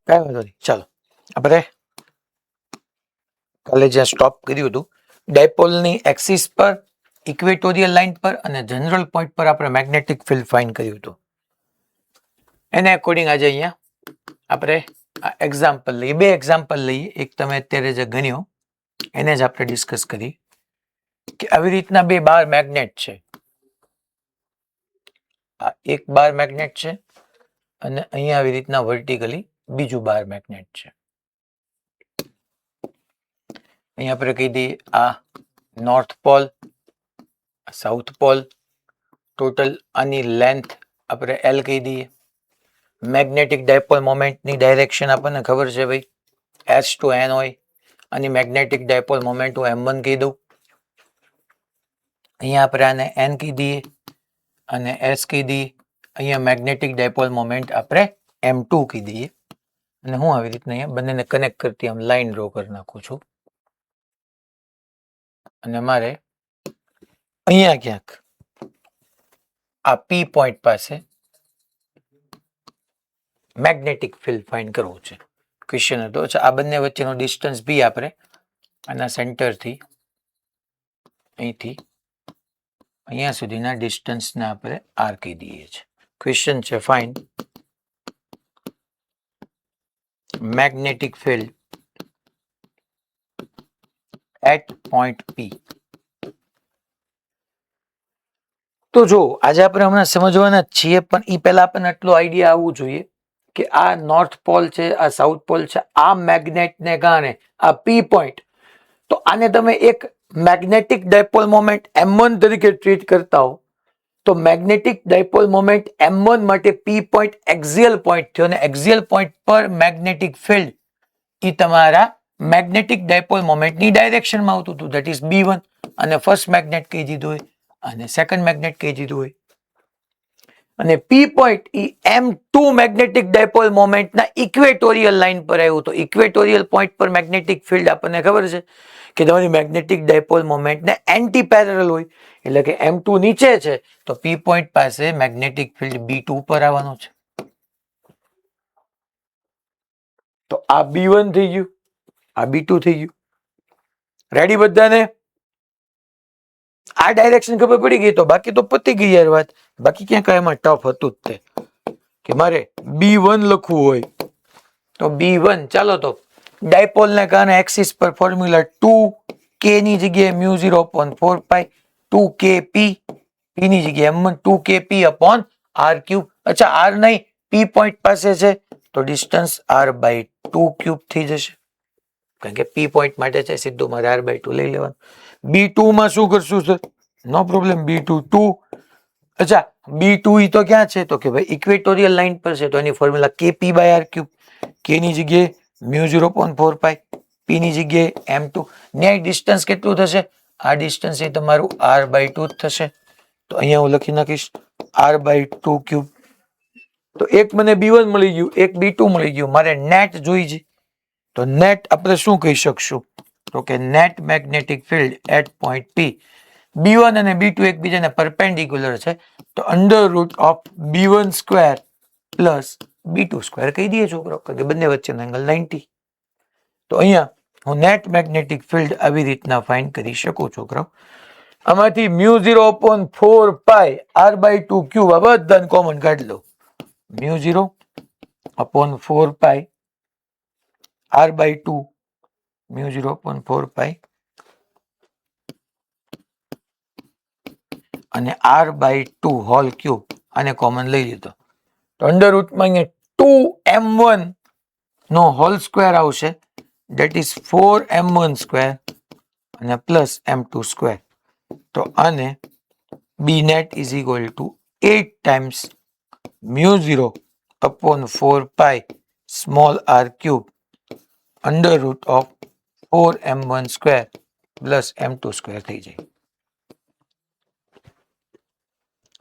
કઈ વાંધો નહીં, ચાલો આપણે કાલે જ્યાં સ્ટોપ કર્યું હતું ડાયપોલની એક્સિસ પર, ઇક્વેટોરિયલ લાઇન પર અને જનરલ પોઈન્ટ પર આપણે મેગ્નેટિક ફિલ્ડ ફાઇન્ડ કર્યું હતું. એને અકોર્ડિંગ આજે અહીંયા આપણે એક્ઝામ્પલ લઈએ, બે એક્ઝામ્પલ લઈએ. એક તમે અત્યારે જે ગણ્યો એને જ આપણે ડિસ્કસ કરી કે આવી રીતના બે બાર મેગ્નેટ છે. આ એક બાર મેગ્નેટ છે અને અહીંયા આવી રીતના વર્ટિકલી બીજું બાર મેગ્નેટ છે. અહીંયા આપણે કહી દઈએ આ north pole, south pole. Total આની લેન્થ આપણે એલ કહી દઈએ. મેગ્નેટિક ડાયપોલ મોમેન્ટની ડાયરેક્શન આપણને ખબર છે ભાઈ, એસ ટુ એન હોય. અને મેગ્નેટિક ડાયપોલ મોમેન્ટ હું m1 કહી દઉં. અહીંયા આપણે આને n કહી દઈએ અને s કહી દઈએ. અહીંયા મેગ્નેટિક ડાયપોલ મોમેન્ટ આપણે m2 કહી દઈએ. અને હું આવી રીતના અહીંયા બંનેને કનેક્ટ કરતી આમ લાઈન ડ્રો કરી નાખું છું. અને મારે અહીંયા ક્યાંક આ P પોઈન્ટ પાસે મેગ્નેટિક ફિલ્ડ ફાઇન્ડ કરવું છે. ક્વેશ્ચન હતો. અચ્છા, આ બંને વચ્ચેનો ડિસ્ટન્સ બી આપણે આના સેન્ટરથી અહીંથી અહીંયા સુધીના ડિસ્ટન્સને આપણે આર કહી દઈએ છીએ. ક્વેશ્ચન છે find magnetic field eight point P. તો જો આજે આપણે હમણાં સમજવાના જ છીએ, પણ એ પહેલા આપણને આટલો આઈડિયા આવવું જોઈએ કે આ નોર્થ પોલ છે, આ સાઉથ પોલ છે, આ મેગ્નેટને કારણે આ P પોઈન્ટ, તો આને તમે એક મેગ્નેટિક ડાયપોલ મોમેન્ટ m1 તરીકે ટ્રીટ કરતા હો તો મેગ્નેટિક ડાયપોલ મોમેન્ટ m1 માટે P પોઈન્ટ એક્ઝિયલ પોઈન્ટ થયો અને એક્ઝિયલ પોઈન્ટ પર મેગ્નેટિક ફિલ્ડ એ તમારા મેગ્નેટિક ડાયપોલ મોમેન્ટની ડાયરેક્શનમાં આવતું હતું, ધેટ ઇઝ B1. અને ફર્સ્ટ મેગ્નેટ કહી દીધું હોય અને સેકન્ડ મેગ્નેટ કહી દીધું હોય. અને P પોઈન્ટ એ m2 મેગ્નેટિક ડાયપોલ મોમેન્ટના ઇક્વેટોરિયલ લાઇન પર આવ્યું. તો ઇક્વેટોરિયલ પોઈન્ટ પર મેગ્નેટિક ફિલ્ડ આપણને ખબર છે કે તમારી મેગ્નેટિક ડાયપોલ મોમેન્ટને એન્ટી પેરેલલ હોય, એટલે કે m2 નીચે છે તો P પોઈન્ટ પાસે મેગ્નેટિક ફિલ્ડ B2 પર આવવાનું છે. તો આ B1 થઈ ગયું, આ B2 થઈ ગયું. રેડી બધાને? આ ડાયરેક્શન ખબર પડી ગઈ તો બાકી તો પતી ગઈ યાર વાત. બાકી ક્યાં કઈ એમાં ટફ હતું જ તે કે મારે B1 લખવું હોય તો B1, ચાલો તો ડાયપોલને કારણે એક્સિસ પર ફોર્મ્યુલા 2k ની જગ્યાએ μ0/4π 2kp, p ની જગ્યાએ m1 2kp upon r3. અચ્છા, r નહીં, P પોઈન્ટ પાસે છે તો ડિસ્ટન્સ r/2³ થઈ જશે, કારણ કે P પોઈન્ટ માટે છે સીધું મારે r/2 લઈ લેવાનું. B2 માં શું કરશું સર? નો પ્રોબ્લેમ, B2 2. અચ્છા, B2 ઈ તો ક્યાં છે તો કે ભાઈ ઇક્વેટોરિયલ લાઇન પર છે તો એની ફોર્મ્યુલા kp/r3. k ની જગ્યાએ μ0/4π, p ની જગ્યાએ m2. ન્યાય ડિસ્ટન્સ કેટલું થશે? આ ડિસ્ટન્સ એ તમારું r/2 જ થશે. તો અહીંયા હું લખી નાખીશ r/2³. તો એક મને B1 મળી ગયું, એક B2 મળી ગયું. મારે નેટ જોઈ છે તો નેટ આપણે શું કહી શકશું તો કે net magnetic field eight point P. B1 અને B2 એકબીજાને પરપેન્ડિક્યુલર છે તો √B1² પ્લસ B2² કહી દઈએ છોકરો, કારણ કે બંને વચ્ચેનો એંગલ 90. તો અહીંયા હું નેટ મેગ્નેટિક ફિલ્ડ આવી રીતના ફાઇન્ડ કરી શકું છોકરો. આમાંથી μ0/4π r/2³ આ બધાને કોમન કાઢી લો. μ0/4π r/2, μ0/4π અને r/2 હોલ ક્યુબ, આને કોમન લઈ લીધો તો અંડર રૂટમાં અહીંયા 2m1 નો હોલ સ્ક્વેર આવશે, ધેટ ઇઝ 4m1² અને પ્લસ m2². તો આને B net is equal to 8 times μ0/4π small r³ under root of 4m1² plus m2² થઈ જાય.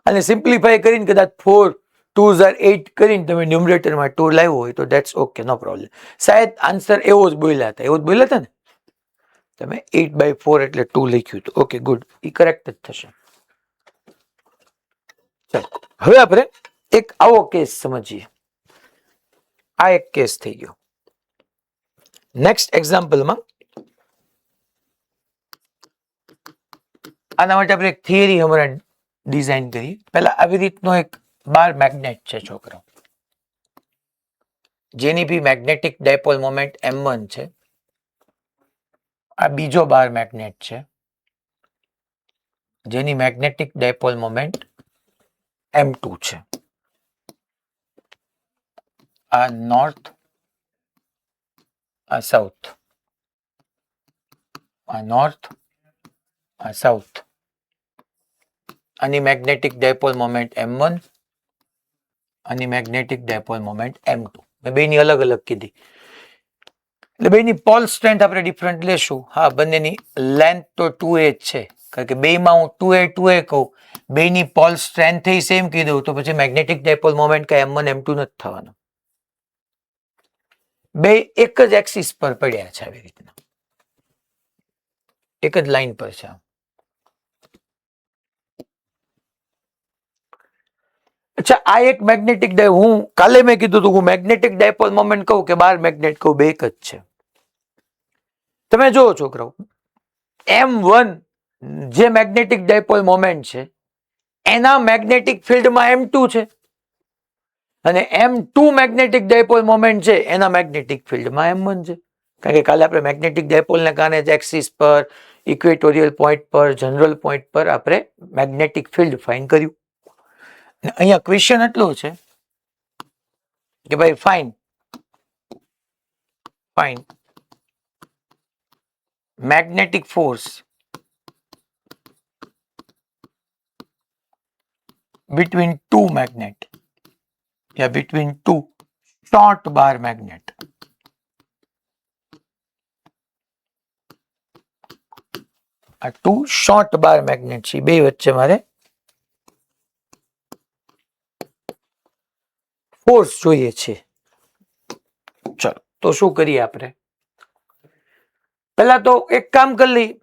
અને સિમ્પ્લિફાય કરીને કદાચ 4 2s are 8 કરીને તમે ન્યુમરેટરમાં 2 લાવ્યો હોય તો ધેટ્સ ઓકે, નો પ્રોબ્લેમ. શાયદ આન્સર એવો જ બોલ્યા હતા, એવું જ બોલ્યા હતા ને તમે, 8/4 એટલે 2 લખ્યું હતું. ઓકે ગુડ, એ કરેક્ટ જ થશે. ચાલો હવે આપણે એક આવો કેસ સમજીએ. આ એક કેસ થઈ ગયો. નેક્સ્ટ એક્ઝામ્પલમાં આના માટે આપણે એક થિયરી હમણાં ડિઝાઇન કરી. પહેલા આવી રીતનો એક બાર મેગ્નેટ છે છોકરો, જેની બી મેગ્નેટિક ડાયપોલ મોમેન્ટ m1 છે. આ બીજો બાર મેગ્નેટ છે જેની મેગ્નેટિક ડાયપોલ મોમેન્ટ m2 છે. આ નોર્થ, આ સાઉથ, આ નોર્થ, આ સાઉથ. આની મેગ્નેટિક ડાયપોલ મોમેન્ટ m1, આની મેગ્નેટિક ડાયપોલ મોમેન્ટ m2. મેં બેની અલગ અલગ કીધી એટલે બેની પોલ સ્ટ્રેન્થ આપણે ડિફરન્ટ લેશું. હા, બંનેની લેન્થ તો 2a જ છે, કારણ કે બેમાં હું 2a કહું, બેની પોલ સ્ટ્રેન્થ સેમ કીધું તો પછી મેગ્નેટિક ડાયપોલ મોમેન્ટ કે m1 m2 નથી થવાનો. બે એક જ એક્સિસ પર પડ્યા છે, આવી રીતના એક જ લાઈન પર છે. અચ્છા, આ એક મેગ્નેટિક હું કાલે મેં કીધું હતું, હું મેગ્નેટિક ડાયપોલ મોમેન્ટ કહું કે બાર મેગ્નેટ કહું, બે એક જ છે. તમે જુઓ છોકરાઓ, m1 જે મેગ્નેટિક ડાયપોલ મોમેન્ટ છે એના મેગ્નેટિક ફિલ્ડમાં m2 છે, અને m2 મેગ્નેટિક ડાયપોલ મોમેન્ટ છે એના મેગ્નેટિક ફિલ્ડમાં m1 છે. કારણ કે કાલે આપણે મેગ્નેટિક ડાયપોલને કારણે જ એક્સિસ પર, ઇક્વેટોરિયલ પોઈન્ટ પર, જનરલ પોઈન્ટ પર આપણે મેગ્નેટિક ફિલ્ડ ફાઇન્ડ કર્યું. અહીંયા ક્વેશ્ચન એટલો છે કે ભાઈ fine magnetic force between two magnet, between two short bar magnet. આ ટુ શોર્ટ બાર મેગ્નેટ છે, બે વચ્ચે મારે ફોર્સ જોઈએ છે. ચલો તો શું કરીએ આપણે? પહેલા તો એક કામ કરી લઈએ.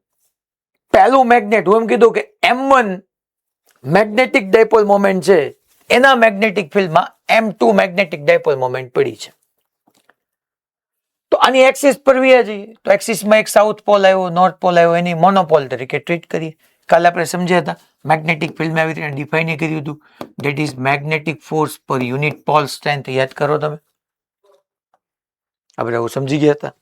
પહેલું મેગ્નેટ હું એમ કીધું કે m1 મેગ્નેટિક ડાયપોલ મોમેન્ટ છે એના મેગ્નેટિક ફિલ્ડમાં m2 મેગ્નેટિક ડાયપોલ મોમેન્ટ પડી છે. તો આની એક્સિસ પર વ્યા જઈએ તો એક્સિસમાં એક સાઉથ પોલ આવ્યો, નોર્થ પોલ આવ્યો, એની મોનોપોલ તરીકે ટ્રીટ કરીએ. કાલે આપણે સમજ્યા હતા મેગ્નેટિક ફિલ્ડમાં આવી રીતે ડિફાઇન કર્યું હતું, ધેટ ઇઝ મેગ્નેટિક ફોર્સ પર યુનિટ પોલ સ્ટ્રેન્થ. યાદ કરો તમે, આપણે આવું સમજી ગયા હતા.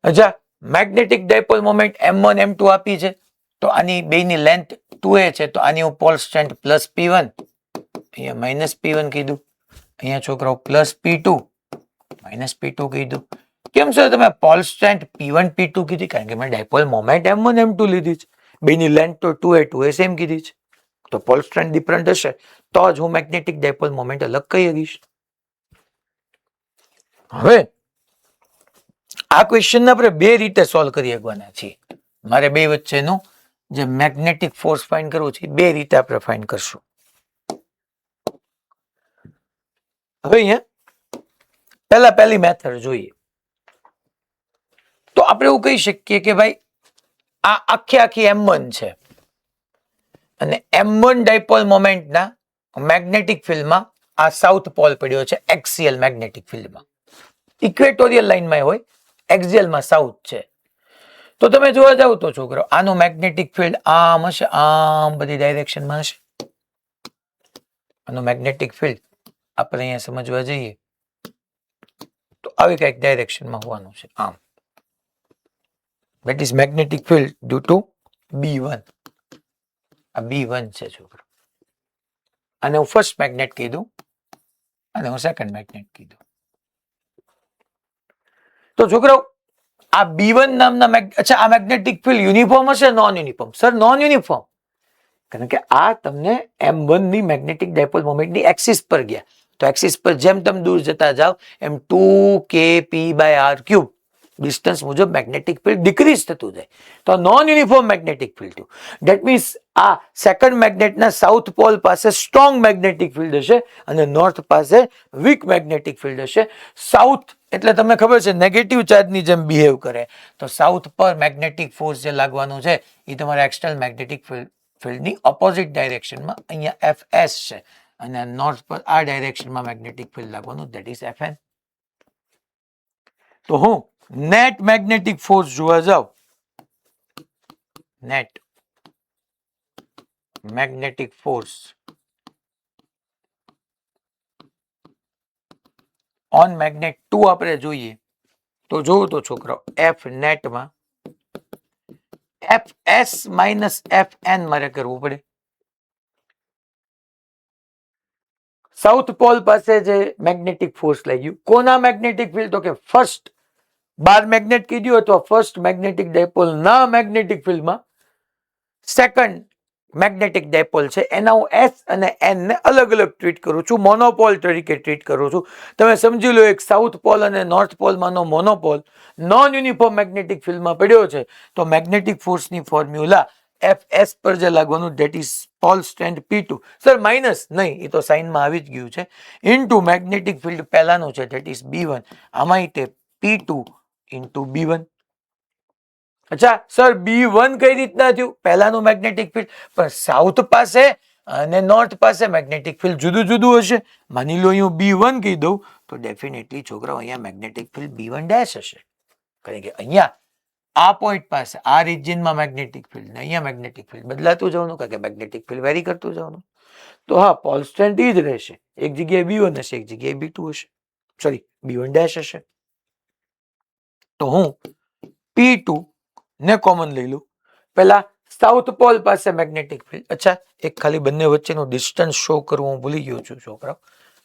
અચ્છા, magnetic dipole moment m1 m2 આપી છે, તો આની બેની લેન્થ 2a છે, તો આની હું પોલ સ્ટ્રેન્થ પ્લસ p1, અહીંયા માઇનસ p1 કીધું, અહીંયા છોકરાઓ પ્લસ p2 માઇનસ p2 કીધું. કેમ સર તમે પોલ સ્ટ્રેન્થ p1 p2 કીધી? કારણ કે મેં ડાયપોલ મોમેન્ટ m1 m2 લીધી છે, બેની લેન્થ તો 2a સેમ કીધી છે, તો પોલ સ્ટ્રેન્થ ડિફરન્ટ હશે તો જ હું મેગ્નેટિક ડાયપોલ મોમેન્ટ અલગ કહી શકીશ. હવે આ ક્વેશ્ચન આપણે બે રીતે સોલ્વ કરી શકવાના છીએ. મારે બે વચ્ચેનું જે મેગ્નેટિક ફોર્સ ફાઇન્ડ કરવું છે બે રીતે આપણે ફાઇન્ડ કરશું. હવે અહીંયા પહેલી મેથડ જોઈએ તો આપણે એવું કહી શકીએ કે ભાઈ આ આખી m1 છે અને m1 ડાયપોલ મોમેન્ટના મેગ્નેટિક ફિલ્ડમાં આ સાઉથ પોલ પડ્યો છે એક્સિયલ મેગ્નેટિક ફિલ્ડમાં. ઇક્વેટોરિયલ લાઇનમાં હોય, એક્સિયલમાં સાઉથ છે. તો તમે જોવા જાવ તો છોકરો આનું મેગ્નેટિક ફિલ્ડ આમ હશે, આમ બધી ડાયરેક્શનમાં હશે. આનું મેગ્નેટિક ફિલ્ડ આપણે અહીંયા સમજવા જઈએ તો આવી કઈક ડાયરેક્શનમાં હોવાનું છે, આમ. That is magnetic field due to B1. આ B1 છે છોકરો. અને હું ફર્સ્ટ મેગ્નેટ કીધું અને હું સેકન્ડ મેગ્નેટ કીધું. તો છોકરો આ B1 નામના અચ્છા, આ મેગ્નેટિક ફિલ્ડ યુનિફોર્મ હશે, non uniform? Sir non uniform, કારણ કે આ તમને m1 ની મેગ્નેટિક ડાયપોલ મોમેન્ટની એક્સિસ પર ગયા, તો એક્સિસ પર જેમ તમે દૂર જતા જાવ એમ 2kp/r³ ડિસ્ટન્સ મુજબ મેગ્નેટિક ફિલ્ડ ડિક્રીઝ થતું જાય. તો non uniform magnetic field. That means આ સેકન્ડ મેગ્નેટના સાઉથ પોલ પાસે સ્ટ્રોંગ મેગ્નેટિક ફિલ્ડ હશે અને નોર્થ પાસે વીક મેગ્નેટિક ફિલ્ડ હશે. સાઉથ એટલે તમને ખબર છે નેગેટિવ ચાર્જની જેમ બિહેવ કરે, તો સાઉથ પર મેગ્નેટિક ફોર્સ જે લાગવાનું છે એ તમારા એક્સટર્નલ મેગ્નેટિક ફિલ્ડની ઓપોઝિટ ડાયરેક્શનમાં અહીંયા fs છે, અને નોર્થ પર આ ડાયરેક્શનમાં મેગ્નેટિક ફિલ્ડ લાગવાનું, ધેટ ઇઝ Fn. તો હું નેટ મેગ્નેટિક ફોર્સ જોવા જાઉં, net magnetic force on magnet 2 આપણે જોઈએ તો જોવું તો છોકરાઓ એફ નેટમાં Fs માઇનસ Fn મારે કરવું પડે. સાઉથ પોલ પાસે જે મેગ્નેટિક ફોર્સ લાગ્યું, કોના મેગ્નેટિક ફિલ્ડ, તો કે ફર્સ્ટ બાર મેગ્નેટ કીધું અથવા ફર્સ્ટ મેગ્નેટિક ડાયપોલ ના મેગ્નેટિક ફિલ્ડમાં સેકન્ડ મેગ્નેટિક ડાયપોલ છે એના હું એસ અને એન ને અલગ અલગ ટ્રીટ કરું છું, મોનોપોલ તરીકે ટ્રીટ કરું છું. તમે સમજી લો એક સાઉથ પોલ અને નોર્થ પોલમાંનો મોનોપોલ નોન યુનિફોર્મ મેગ્નેટિક ફિલ્ડમાં પડ્યો છે, તો મેગ્નેટિક ફોર્સની ફોર્મ્યુલા Fs પર જે લાગવાનું, that is pole strength P2. Sir minus નહીં, એ તો સાઇનમાં આવી જ ગયું છે, ઇન્ટુ મેગ્નેટિક ફિલ્ડ પહેલાનું છે ધેટ ઇઝ B1, આમાં તે P2 ઇન્ટુ B1. અચ્છા સર B1 કઈ રીતના થયું, પહેલાનું મેગ્નેટિક ફિલ્ડ, પણ સાઉથ પાસે અને નોર્થ પાસે મેગ્નેટિક ફિલ્ડ જુદું જુદું હશે. માની લો હું B1 કહી દઉં તો ડેફિનેટલી છોકરાઓ અહીંયા મેગ્નેટિક ફિલ્ડ B1 ડેશ હશે, કારણ કે અહીંયા આ પોઈન્ટ પાસે આ રિજિયનમાં મેગ્નેટિક ફિલ્ડ ને અહીંયા મેગ્નેટિક ફિલ્ડ બદલાતું જવાનું, કારણ કે મેગ્નેટિક ફિલ્ડ વેરી કરતું જવાનું. તો હા, પોલ સ્ટ્રેન્થ એ જ રહેશે, એક જગ્યાએ B1 હશે, એક જગ્યાએ B2 હશે, સોરી B1 ડેશ હશે. તો હું P2 ને કોમન લઈ લઉં. પેલા સાઉથ પોલ પાસે મેગ્નેટિક ફિલ્ડ, અચ્છા એક ખાલી બંને વચ્ચેનું ડિસ્ટન્સ શો કરવું હું ભૂલી ગયો છું છોકરાઓ,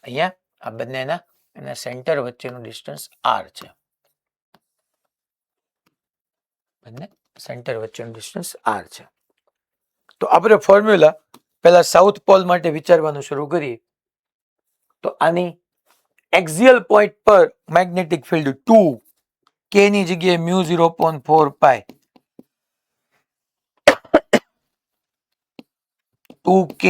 અહીંયા આ બંનેના અને સેન્ટર વચ્ચેનું ડિસ્ટન્સ r છે, બંને સેન્ટર વચ્ચેનું ડિસ્ટન્સ r છે. તો આપણે ફોર્મ્યુલા પેલા સાઉથ પોલ માટે વિચારવાનું શરૂ કરીએ તો આની એક્ઝિયલ પોઈન્ટ પર મેગ્નેટિક ફિલ્ડ 2 k ની જગ્યાએ મ્યુ 0.4 પાઈ 2k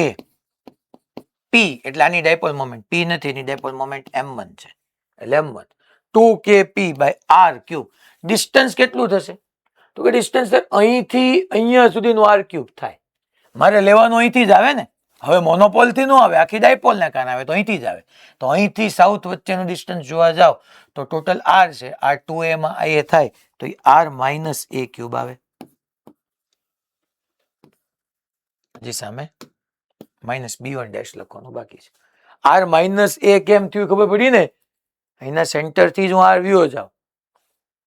p, એટલે આની ડાયપોલ મોમેન્ટ p નથી, એની ડાયપોલ મોમેન્ટ m1 છે, એટલે m1 2kp by r cube. Distance કેટલું થશે, તો કે ડિસ્ટન્સ અહીંથી અહીંયા સુધીનું r ક્યુબ થાય. મારે લેવાનું અહીંથી જ આવે ને, હવે મોનોપોલ થી નો આવે, આખી ડાયપોલ ના કારણે આવે, તો અહીંથી જ આવે. તો અહીંથી સાઉથ વચ્ચેનું ડિસ્ટન્સ જોવા જાવ તો ટોટલ r છે, r 2a માં a થાય તો r માઇનસ a ક્યુબ આવે. જે સામે માઇનસ B1 ડેશ લખવાનું બાકી છે. r માઇનસ a કેમ થયું ખબર પડી ને, અહીંના સેન્ટર થી જ હું r વ્યો જાઉં,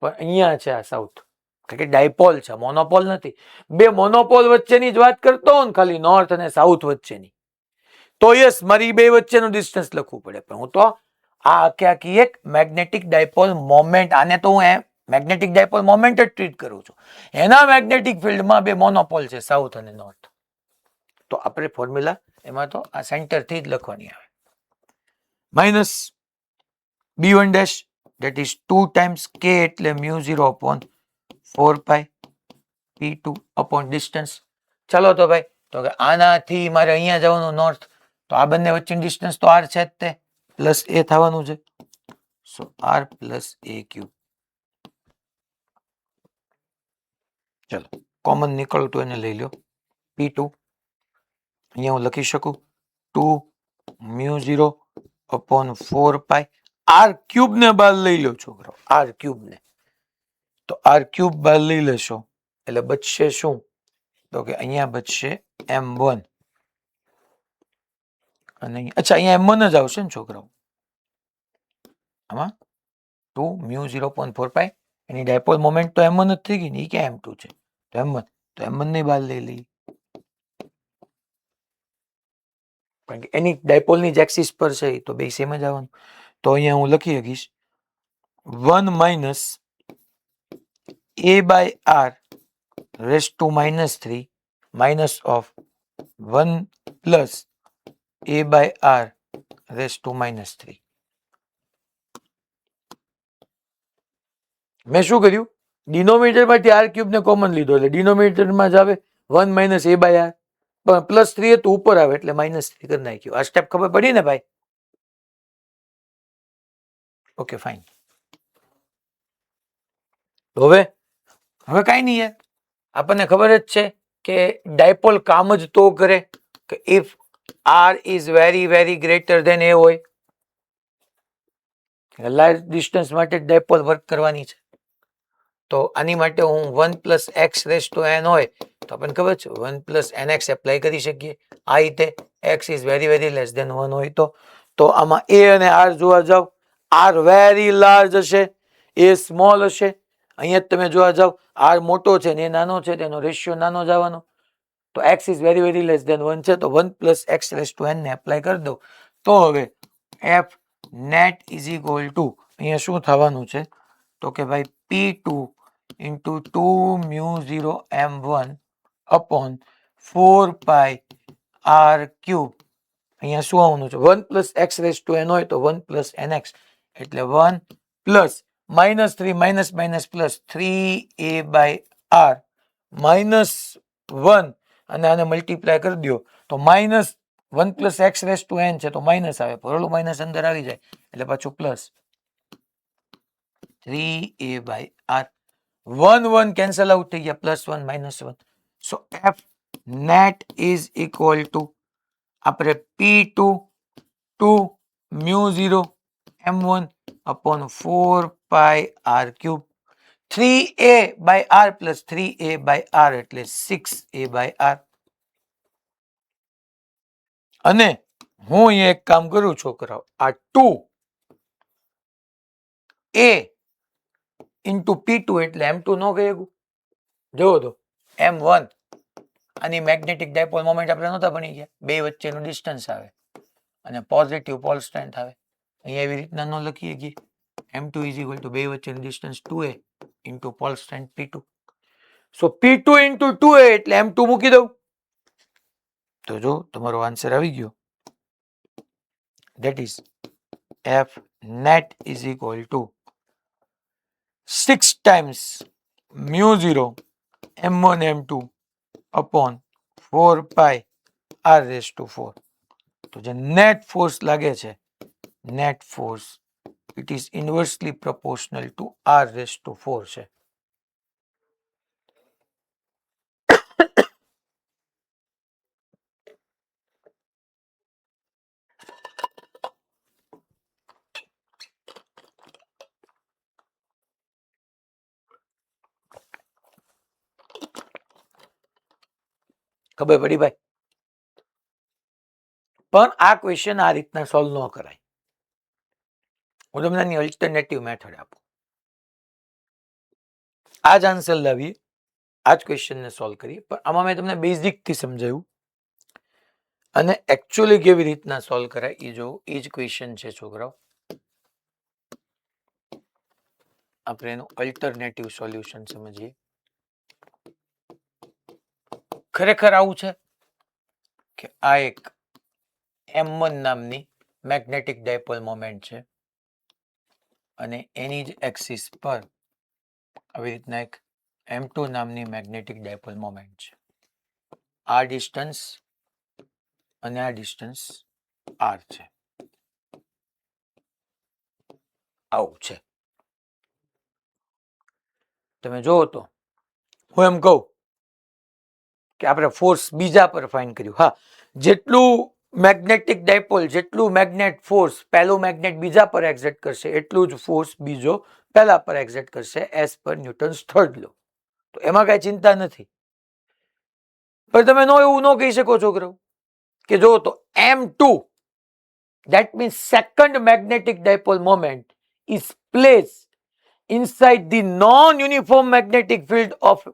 પણ અહીંયા છે આ સાઉથ, કારણ કે ડાયપોલ છે, મોનોપોલ નથી. બે મોનોપોલ વચ્ચેની જ વાત કરતો હોઉં ને, ખાલી નોર્થ અને સાઉથ વચ્ચેની, તો યસ મારી બે વચ્ચેનું ડિસ્ટન્સ લખવું પડે, પણ હું તો આ આખી એક મેગ્નેટિક ડાયપોલ મોમેન્ટ, આને તો હું મેગ્નેટિક ડાયપોલ મોમેન્ટ જ ટ્રીટ કરું છું. એના મેગ્નેટિક ફિલ્ડમાં બે મોનોપોલ છે, સાઉથ અને નોર્થ. તો આપણે ફોર્મ્યુલા એમાં તો આ સેન્ટર થી જ લખવાની આવે, minus B1 dash that is 2 times k એટલે મ્યુ 0.4 પાઈ P2 upon distance. ચાલો તો ભાઈ, તો કે આનાથી મારે અહીંયા જવાનું નોર્થ, તો આ બંને વચ્ચેનું ડિસ્ટન્સ તો r છે જ, તે પ્લસ a થવાનું છે, સો r પ્લસ a ક્યુબ. ચલો કોમન નીકળતું એને લઈ લો, P2 અહીંયા હું લખી શકું 2 મ્યુ 0/4 પાઈ r ક્યુબ ને બાદ લઈ લો છોકરો, r ક્યુબ ને, તો r ક્યુબ બાદ લઈ લેશો એટલે બચશે શું, તો કે અહીંયા બચશે m1 અને અચ્છા અહીંયા m1 જ આવશે ને છોકરાઓ, આમાં 2 મ્યુ 0.4 પાઈ એની ડાયપોલ મોમેન્ટ તો m1 જ થઈ ગઈ ને, એ ક્યાં m2 છે, તો m1, તો m1 ની બાદ લઈ લઈએ, કારણ કે એની ડાયપોલની જ એક્સિસ પર છે, તો બે સેમ જ આવવાનું. તો અહીંયા હું લખી શકીશ 1 minus a by r raise to -3 minus of 1 plus a by r raise to -3. મેં શું કર્યું, ડિનોમિનેટર માંથી r ક્યુબ ને કોમન લીધો, એટલે ડિનોમિનેટરમાં જ આવે 1 માઇનસ a બાય r, પણ +3 હતું ઉપર આવે એટલે -3 કરી નાખ્યું. આ સ્ટેપ ખબર પડી ને ભાઈ, ઓકે ફાઇન. હવે કાંઈ નહીં યાર, આપણને ખબર જ છે કે ડાયપોલ કામ જ તો કરે કે if R is very very greater than A હોય, લાર્જ ડિસ્ટન્સ માટે ડાયપોલ વર્ક કરવાની છે. તો આની માટે હું 1 plus x raise to n હોય તો આપણને ખબર છે 1 પ્લસ એન એક્સ એપ્લાય કરી શકીએ. આ રીતે x is very very less than 1 હોય તો આમાં એ અને આર જોવા જાવ, આર વેરી લાર્જ હશે, એ સ્મોલ હશે. અહીંયા તમે જોવા જાવ આર મોટો છે ને એ નાનો છે, તેનો રેશિયો નાનો જ આવવાનો. તો x is very very less than 1 છે, તો 1 plus x raise to n ને એપ્લાય કરી દો. તો હવે F net is equal to અહીંયા શું થવાનું છે તો કે ભાઈ P2 into 2 mu 0 m1 upon 4 pi r cube. અહીંયા શું આવવાનું છે 1 plus x raise to n હોય તો 1 પ્લસ એન એક્સ એટલે 1 plus -3 minus minus plus 3a by r minus 1 અને આને મલ્ટીપ્લાય કરી દો તો minus 1 plus x raise to n છે તો માઇનસ આવે, ભરેલું માઇનસ અંદર આવી જાય એટલે પાછું plus 3a by r. 1 1 cancel out થઈ ગયા, +1 -1. So F net is equal to આપણે P2 2 mu 0 m1 upon 4 pi r cube 3a by r plus 3a by r એટલે 6a by r. અને હું અહીંયા એક કામ કરું છોકરાઓ, આ 2a into P2 એટલે M2 નો કહી શકું. જોવો તો M1 આની મેગ્નેટિક ડાયપોલ મોમેન્ટ આપણે નહોતા ભણી ગયા, બે વચ્ચેનું ડિસ્ટન્સ આવે અને પોઝિટિવ પોલ સ્ટ્રેન્થ આવે. અહીંયા એવી રીતના ન લખી શકીએ. M2 ઇઝ ઇક્વલ ટુ બે વચ્ચેનું distance 2a into pole strength P2. So P2 into 2a એટલે M2 મૂકી દઉં તો જો તમારો આન્સર આવી ગયો. That is F net is equal to 6 times mu 0 m1 m2 upon 4 pi r raised to 4. તો જે નેટ ફોર્સ લાગે છે, net force it is inversely proportional to r raised to 4 છે. ખબર પડી ભાઈ? પણ આ ક્વેશ્ચન આ રીતના સોલ્વ ન કરાય. હું તમને આની અલ્ટરનેટિવ મેથડ આપું. આ જ આન્સર લાવીએ, આ જ ક્વેશ્ચનને સોલ્વ કરીએ, પણ આમાં મેં તમને બેઝિક થી સમજાવ્યું અને એકચ્યુઅલી કેવી રીતના સોલ્વ કરાય એ જો એ જ ક્વેશ્ચન છે છોકરાઓ. આપણે એનું અલ્ટરનેટિવ સોલ્યુશન સમજીએ. ખરેખર આવું છે કે આ એક M1 નામની મેગ્નેટિક ડાયપોલ મોમેન્ટ છે અને એની જ એક્સિસ પર આવી રીતના એક M2 નામની મેગ્નેટિક ડાયપોલ મોમેન્ટ છે. આ ડિસ્ટન્સ અને આ ડિસ્ટન્સ r છે. આવું છે. તમે જોવો તો હું એમ કહું કે આપણે ફોર્સ બીજા પર ફાઇન્ડ કર્યું. હા, જેટલું મેગ્નેટિક ડાયપોલ, જેટલું મેગ્નેટ ફોર્સ પહેલું મેગ્નેટ બીજા પર એક્ઝર્ટ કરશે એટલું જ ફોર્સ બીજો પહેલા પર એક્ઝર્ટ કરશે એઝ પર ન્યૂટન્સ થર્ડ લો. તો એમાં કઈ ચિંતા નથી. પણ તમે એવું ન કહી શકો છોકરાઓ કે જો તો M2 that means second magnetic dipole moment is placed inside the non-uniform magnetic field of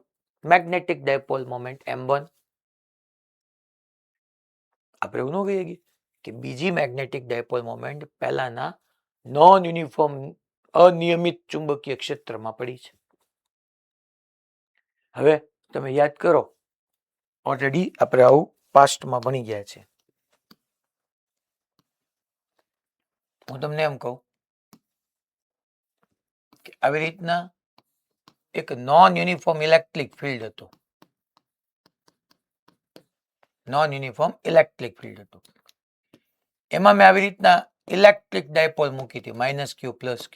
magnetic dipole moment M1. આપણે એવું ન કહીએ કે બીજી મેગ્નેટિક ડાયપોલ મોમેન્ટ પહેલાના નોન યુનિફોર્મ અનિયમિત ચુંબકીય ક્ષેત્રમાં પડી છે. હવે તમે યાદ કરો, ઓલરેડી આપણે આવું પાસ્ટમાં ભણી ગયા છે. હું તમને એમ કહું કે આવી રીતના એક નોન યુનિફોર્મ ઇલેક્ટ્રિક ફિલ્ડ હતું. નોન યુનિફોર્મ ઇલેક્ટ્રિક ફિલ્ડ હતું. એમાં મેં આવી રીતના ઇલેક્ટ્રિક ડાયપોલ મૂકી હતી -q +q.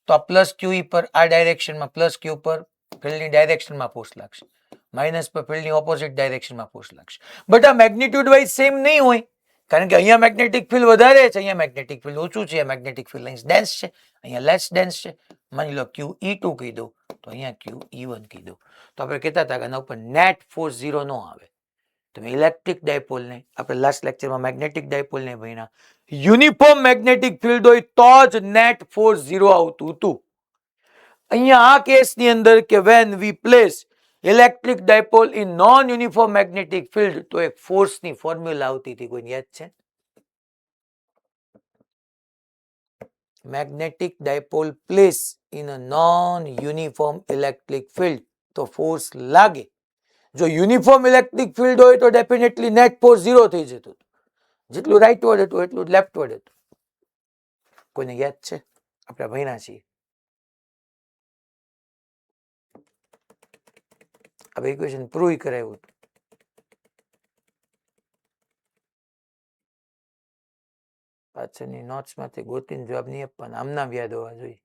તો આ +q પર આ ડાયરેક્શનમાં +q પર ફિલ્ડની ડાયરેક્શનમાં ફોર્સ લાગશે. માઇનસ પર ફિલ્ડની ઓપોઝિટ ડાયરેક્શનમાં ફોર્સ લાગશે. બટ આ મેગ્નિટ્યુડ વાઇઝ સેમ નહીં હોય, કારણ કે અહીંયા મેગ્નેટિક ફિલ્ડ વધારે છે, અહીંયા મેગ્નેટિક ફિલ્ડ ઓછું છે, મેગ્નેટિક ફિલ્ડ અહીં ડેન્સ છે, અહીંયા લેસ ડેન્સ છે. માની લો QE2 કહી દો તો અહીંયા QE1 કહી દો, તો આપણે કહેતા હતા કે આના ઉપર નેટ ફોર્સ 0 ન આવે. તમે ઇલેક્ટ્રિક ડાયપોલને, આપણે લાસ્ટ લેક્ચરમાં મેગ્નેટિક ડાયપોલને ભણ્યા, યુનિફોર્મ મેગ્નેટિક ફિલ્ડ હોય તો જ નેટ ફોર્સ 0 આવતું હતું. અહીંયા આ કેસની અંદર કે when we place electric dipole in non uniform magnetic field, તો એક ફોર્સની ફોર્મ્યુલા આવતી હતી, કોઈ યાદ છે? Magnetic dipole place in a non uniform electric field, તો ફોર્સ લાગે. જો યુનિફોર્મ ઇલેક્ટ્રિક ફિલ્ડ હોય તો ડેફિનેટલી નેટ ફોર્સ 0 થઈ જતું. જેટલું રાઇટવર્ડ હતું એટલું લેફ્ટવર્ડ હતું. કોઈને યાદ છે? આપણે ભણ્યા છીએ. આ ઇક્વેશન પ્રૂવ કરાવ્યું હતું. પાછળની નોટ્સ માંથી ગોતીને જવાબ નહીં આપવાના, આમના યાદ હોવા જોઈએ.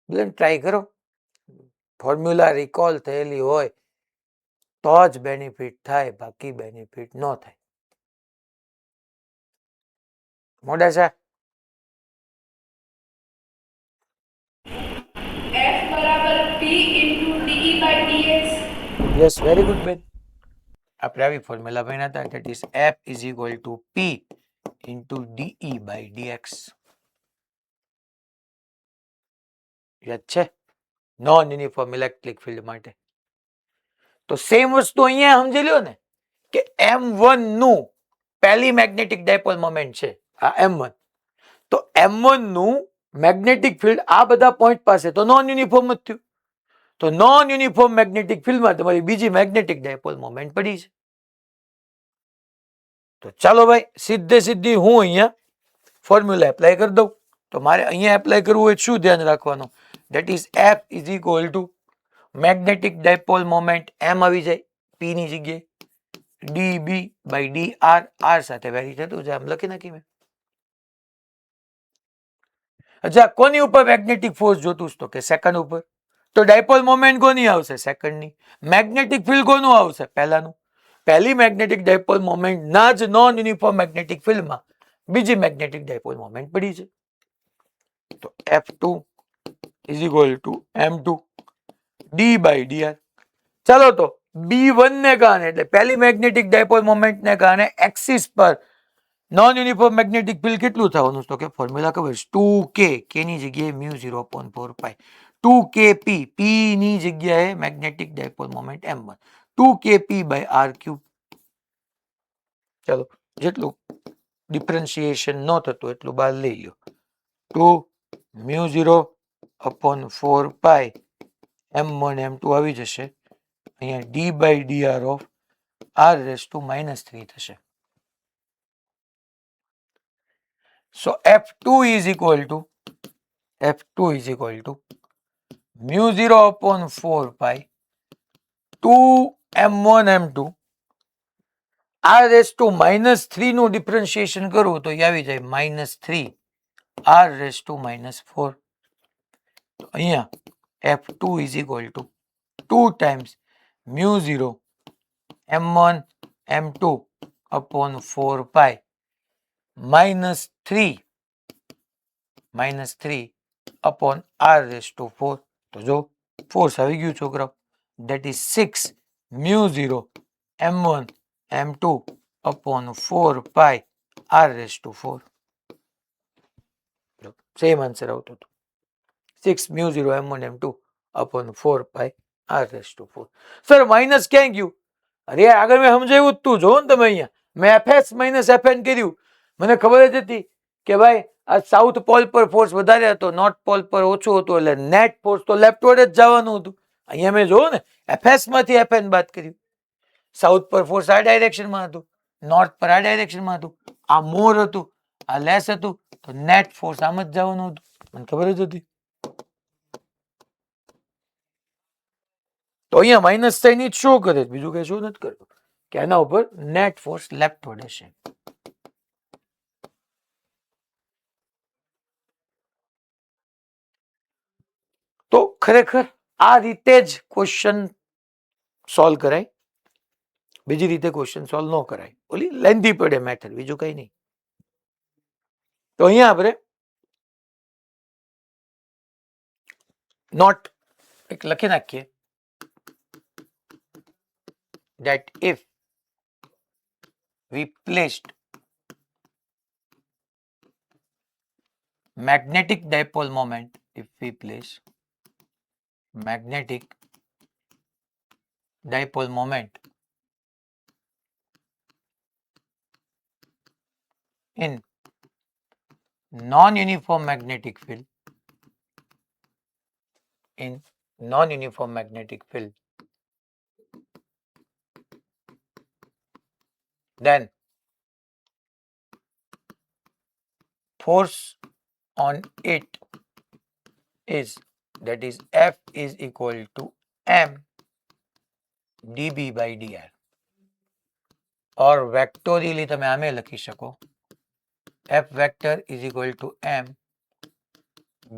એટલે ટ્રાય કરો, ફોર્મ્યુલા રિકોલ થયેલી હોય તો જ બેનિફિટ થાય, બાકી બેનિફિટ ન થાય. મોડા છે. F બરાબર P into dE by dx. Yes, very good બેન. આપણે આવી ફોર્મ્યુલા ભણ્યા હતા, that is F is equal to P into dE by dx. યાદ છે? નોન યુનિફોર્મ ઇલેક્ટ્રિક ફિલ્ડ માટે. તો સેમ વસ્તુ અહીંયા સમજી લ્યો ને કે M1 નું પહેલી મેગ્નેટિક ડાયપોલ મોમેન્ટ છે આ M1, તો M1 નું મેગ્નેટિક ફિલ્ડ આ બધા પોઈન્ટ પાસે તો નોન યુનિફોર્મ જ થયું. તો નોન યુનિફોર્મ મેગ્નેટિક ફિલ્ડમાં તમારી બીજી મેગ્નેટિક ડાયપોલ મોમેન્ટ પડી છે. તો ચાલો ભાઈ, સીધે સીધી હું અહીંયા ફોર્મ્યુલા એપ્લાય કરી દઉં. તો મારે અહીંયા એપ્લાય કરવું હોય શું ધ્યાન રાખવાનું? That is F is equal two magnetic dipole moment M આવી જાય P ની જગ્યાએ, dB by dr, r સાથે વેરી થતું છે, આમ લખી નાખી મેં. અચ્છા, કોની ઉપર મેગ્નેટિક ફોર્સ જોતું તો કે સેકન્ડ ઉપર, તો ડાયપોલ મોમેન્ટ કોની આવશે? સેકન્ડની. મેગ્નેટિક ફિલ્ડ કોનું આવશે? પહેલાનું. પહેલી મેગ્નેટિક ડાયપોલ મોમેન્ટ ના જ નોન યુનિફોર્મ મેગ્નેટિક ફિલ્ડમાં બીજી મેગ્નેટિક ડાયપોલ મોમેન્ટ પડી છે. તો F2 is equal to M2 d by dr. ચાલો, તો B1 ને કારણે એટલે પહેલી મેગ્નેટિક ડાયપોલ મોમેન્ટ ને કારણે એક્સિસ પર નોન યુનિફોર્મ મેગ્નેટિક ફિલ્ડ કેટલું થવાનું? તો કે ફોર્મ્યુલા ખબર છે, 2k, k ની જગ્યાએ μ0/4π, 2kp, p ની જગ્યાએ magnetic dipole moment M1, 2kp by r3. ચાલો, જેટલું ડિફરન્શિએશન ન થતું એટલું બહાર લઈ લો. 2 μ0/4π M1 M2 આવી જશે. અહીંયા d by dr of r raised to -3 થશે. So F2 is equal to μ0/4π 2m1 m2 r raised to -3 નું ડિફરન્શિએશન કરવું તો આવી જાય -3 r raised to -4. તો અહીંયા F2 is equal to 2 times μ0 m1 m2 upon 4π -3 upon r raised to 4. તો જો ફોર્સ આવી ગયું છોકરાઓ, that is 6 μ0 m1 m2 upon 4π r raised to 4. Same answer આવતો હતો, 6 μ0 m1 m2 upon 4π r raised to 4. Sir minus ક્યાં ગયું? અરે આગળ મેં સમજાવ્યું જ તું, જો ને તમે અહીંયા મેં fs માઇનસ fn કર્યું. મને ખબર જ હતી કે ભાઈ આ સાઉથ પોલ પર ફોર્સ વધારે હતો, નોર્થ પોલ પર ઓછો હતો, એટલે નેટ ફોર્સ તો લેફ્ટવર્ડ જ જવાનું હતું. અહીંયા મેં જોયું ને fs માંથી fn બાદ કર્યું. સાઉથ પર ફોર્સ આ ડાયરેક્શનમાં હતું, નોર્થ પર આ ડાયરેક્શનમાં હતું, આ મોર હતું, આ લેસ હતું, તો નેટ ફોર્સ આમ જ જવાનું હતું. મને ખબર જ હતી. તો અહીંયા માઇનસ સાઇન જ શો કરે, બીજું કઈ શું નથી કરતું, કે આના ઉપર નેટ ફોર્સ લેફ્ટવર્ડ હશે. તો ખરેખર આ રીતે જ ક્વેશ્ચન સોલ્વ કરાય, બીજી રીતે ક્વેશ્ચન સોલ્વ ન કરાય, ઓલી લેન્ધી પડે મેથડ, બીજું કઈ નહીં. તો અહીંયા આપણે નોટ એક લખી નાખીએ that if we placed magnetic dipole moment, if we place magnetic dipole moment in non-uniform magnetic field, in non-uniform magnetic field, then force on it is, that is F is equal to m dB by dr, or vectorially તમે આમે લખી શકો F vector is equal to m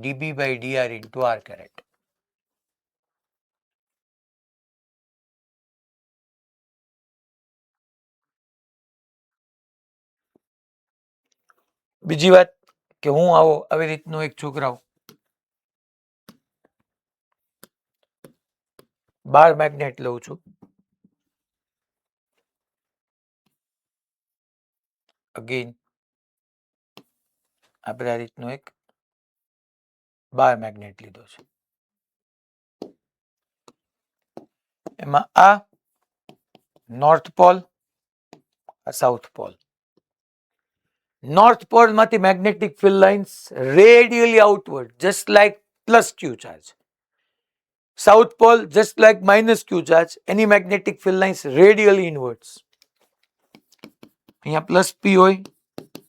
dB by dr into r caret. બીજી વાત કે હું આવી રીતનો એક છોકરાઓ 12 મેગ્નેટ લઉં છું, અગેન આપણે આ રીતનો એક 12 મેગ્નેટ લીધો છે, એમાં આ નોર્થ પોલ, આ સાઉથ પોલ. નોર્થ પોલ માંથી magnetic field lines radially outward just like plus Q charge, south pole just like minus Q charge, એની magnetic field lines radially inwards. અહીંયા પ્લસ પી હોય,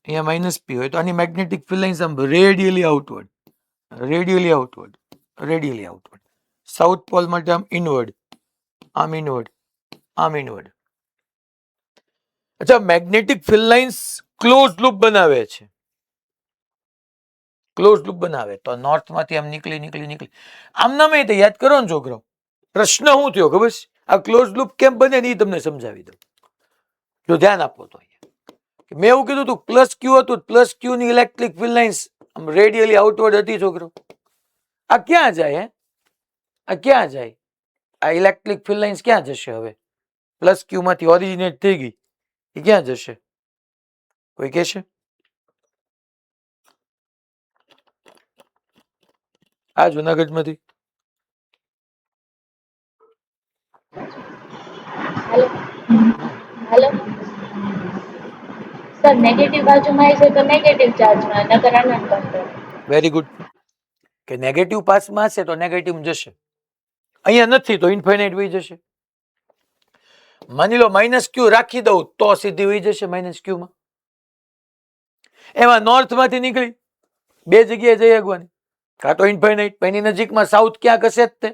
અહીંયા માઇનસ પી હોય, તો આની મેગ્નેટિક ફિલ્ડ લાઇન્સ આમ radially outward, radially outward, radially outward. South pole માટે આમ ઇનવર્ડ, આમ ઇનવર્ડ, આમ ઇનવર્ડ. અચ્છા, magnetic field lines close loop બનાવે છે, ક્લોઝ લૂપ બનાવે તો નોર્થ માંથી આમ નીકળી નીકળી નીકળી આમ ના મેં યાદ કરો ને છોકરો. પ્રશ્ન શું થયો ખબર છે? આ ક્લોઝ લૂપ કેમ બને એ તમને સમજાવી દઉં, જો ધ્યાન આપો તો. મેં એવું કીધું હતું પ્લસ ક્યુ હતું, પ્લસ ક્યુ ની electric field lines radially outward હતી છોકરો. આ ક્યાં જાય? આ ક્યાં જાય? આ ઇલેક્ટ્રિક ફિલ્ડ લાઇન્સ ક્યાં જશે? હવે પ્લસ ક્યુ માંથી ઓરિજિનેટ થઈ ગઈ, એ ક્યાં જશે? કોઈ કહેશે? આ જુનાગઢ માંથી. હેલો સર, નેગેટિવ બાજુમાં છે તો નેગેટિવ ચાર્જમાં, નકર અનંત અંતર. Very good. કે નેગેટિવ પાસમાં હશે તો નેગેટિવ જશે, અહીંયા નથી તો ઇન્ફાઇનાઇટ વહી જશે. માની લો માઇનસ ક્યુ રાખી દઉં તો સીધી વહી જશે માઇનસ ક્યુ માં. એમાં નોર્થ માંથી નીકળી બે જગ્યાએ જઈ આગવાની, કાં તો ઇન્ફાઇનાઇટ, એની નજીકમાં સાઉથ ક્યાંક હશે જ તે,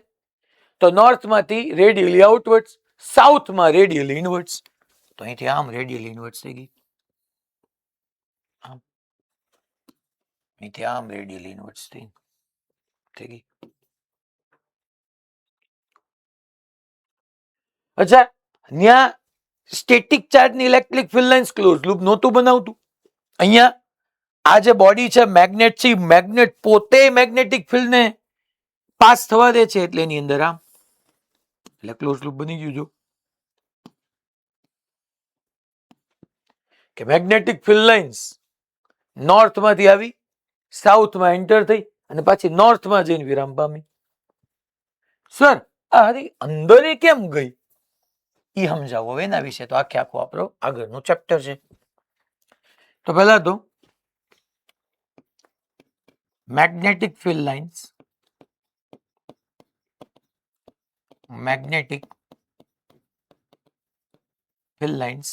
તો નોર્થ માંથી રેડિયલી આઉટવર્ડ્સ, સાઉથમાં રેડિયલી ઇનવર્ડ્સ. તો અહીંથી આમ રેડિયલી ઇનવર્ડ્સ થઈ ગઈ, આમ અહીંથી આમ રેડિયલી ઇનવર્ડ્સ થઈ ગઈ. અચ્છા, ત્યાં સ્ટેટિક ચાર્જની electric field lines close loop નહોતું બનાવતું. અહીંયા આ જે બોડી છે મેગ્નેટ છે, મેગ્નેટ પોતે મેગ્નેટિક ફિલ્ડ ને પાસ થવા દે છે, એટલે એની અંદર આમ, એટલે ક્લોઝ લૂપ બની ગયું. જો કે મેગ્નેટિક ફિલ્ડ લાઇન્સ નોર્થ માંથી આવી, સાઉથમાં એન્ટર થઈ અને પાછી નોર્થમાં જઈને વિરામ પામી. સર આ અંદર એ કેમ ગઈ એ સમજાવો હવે એના વિશે તો આખે આખું આપણો આગળનું ચેપ્ટર છે. તો પહેલા તો magnetic field lines, magnetic field lines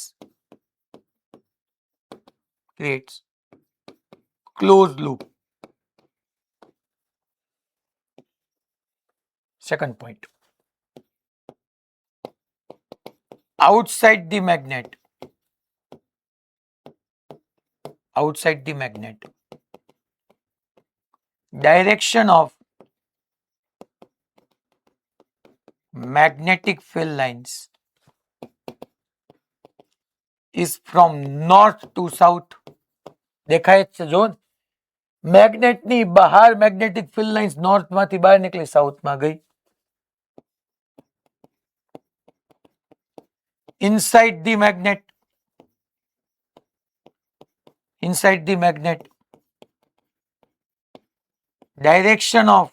creates closed loop. Second point, outside the magnet, direction of magnetic field lines is from north to south. દેખાય છે જો મેગ્નેટ ની બહાર મેગ્નેટિક ફિલ્ડ લાઇન્સ નોર્થ માંથી બહાર નીકળી સાઉથ માં ગઈ. inside the magnet direction of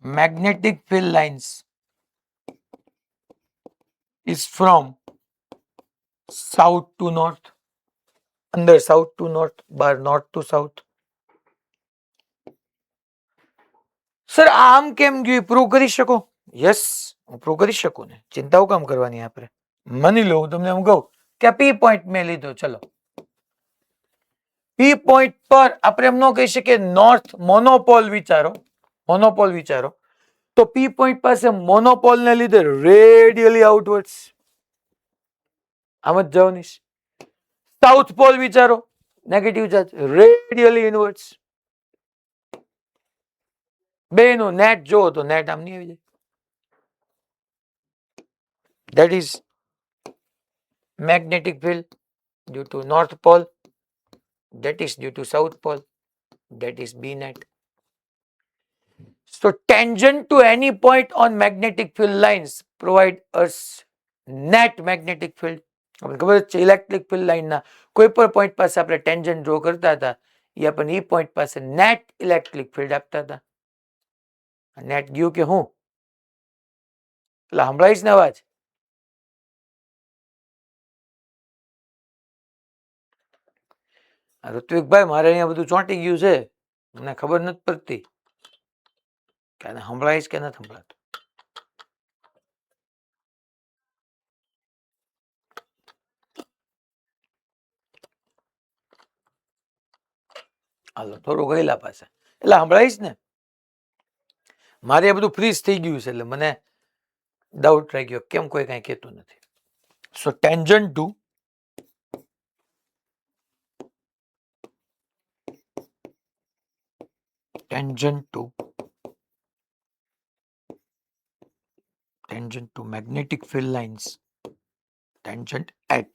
magnetic field lines is from south to north. અંદર સાઉથ ટુ નોર્થ, બહાર નોર્થ ટુ સાઉથ. સર આમ કેમ ગયું પ્રૂવ કરી શકો? યસ હું પ્રૂવ કરી શકું ને, ચિંતાઓ કામ કરવાની આપણે. માની લો હું તમને એમ કહું કે પી પોઈન્ટ મેં લીધો, ચલો પી પોઈન્ટ પર આપણે એમ ન કહી શકીએ નોર્થ મોનોપોલ વિચારો, મોનોપોલ વિચારો તો પી પોઈન્ટ પાસે મોનોપોલ ને લીધે રેડિયલી આઉટવર્ડ્સ આમ જ જવાની. સાઉથ પોલ વિચારો નેગેટિવ ચાર્જ રેડિયલી ઇનવર્ડ્સ. બે નું નેટ જોવો તો નેટ આમ નહીં આવી જાય. That is magnetic field due to north pole, that is due to south pole, that is B net. So tangent to any point on magnetic field lines provide us net magnetic field. આપણે ખબર છે electric field line ના કોઈ પણ point પાસે આપણે tangent draw કરતા હતા એ આપણને એ પોઈન્ટ પાસે નેટ ઇલેક્ટ્રિક ફિલ્ડ આપતા હતા. નેટ ગયું કે હું એટલે સંભળાઈશ ને અવાજ? ઋત્વિકભાઈ મારે અહીંયા બધું ચોંટી ગયું છે, મને ખબર નથી પડતી કે આને સંભળાઈશ કે નથી સંભળાતું. હાલો થોડું ગયેલા પાસે એટલે સંભળાઈશ ને. મારે આ બધું ફ્રીઝ થઈ ગયું છે એટલે મને ડાઉટ રહી ગયો કેમ કોઈ કઈ કહેતું નથી. So tangent to magnetic field lines, tangent at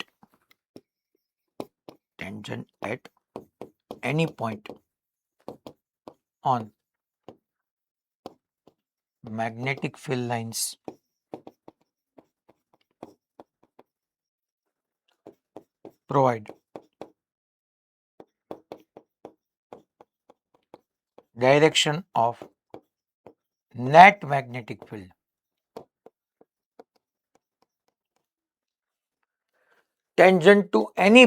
any point on magnetic field lines provide direction of net magnetic field. Tangent to any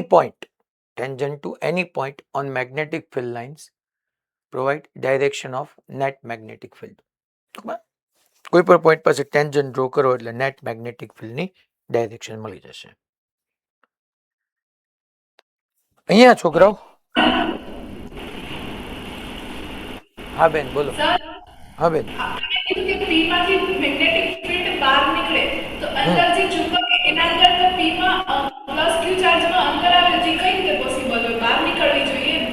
point on magnetic field lines provide direction of net magnetic field. કોઈ પણ point પાસે tangent draw કરો એટલે net magnetic field ની direction મળી જશે. અહીંયા છોકરાઓ હા બેન બોલો. સર હા બેન આપણે કીધું કે પી માંથી મેગ્નેટિક ફિલ્ડ બહાર નીકળે તો અંદર જે ચુંબક એના અંદર તો પી માં પ્લસ ક્યુ ચાર્જ માં અંતર આવે જે કઈ રીતે પોસિબલ હોય? બહાર નીકળવી જોઈએ ને.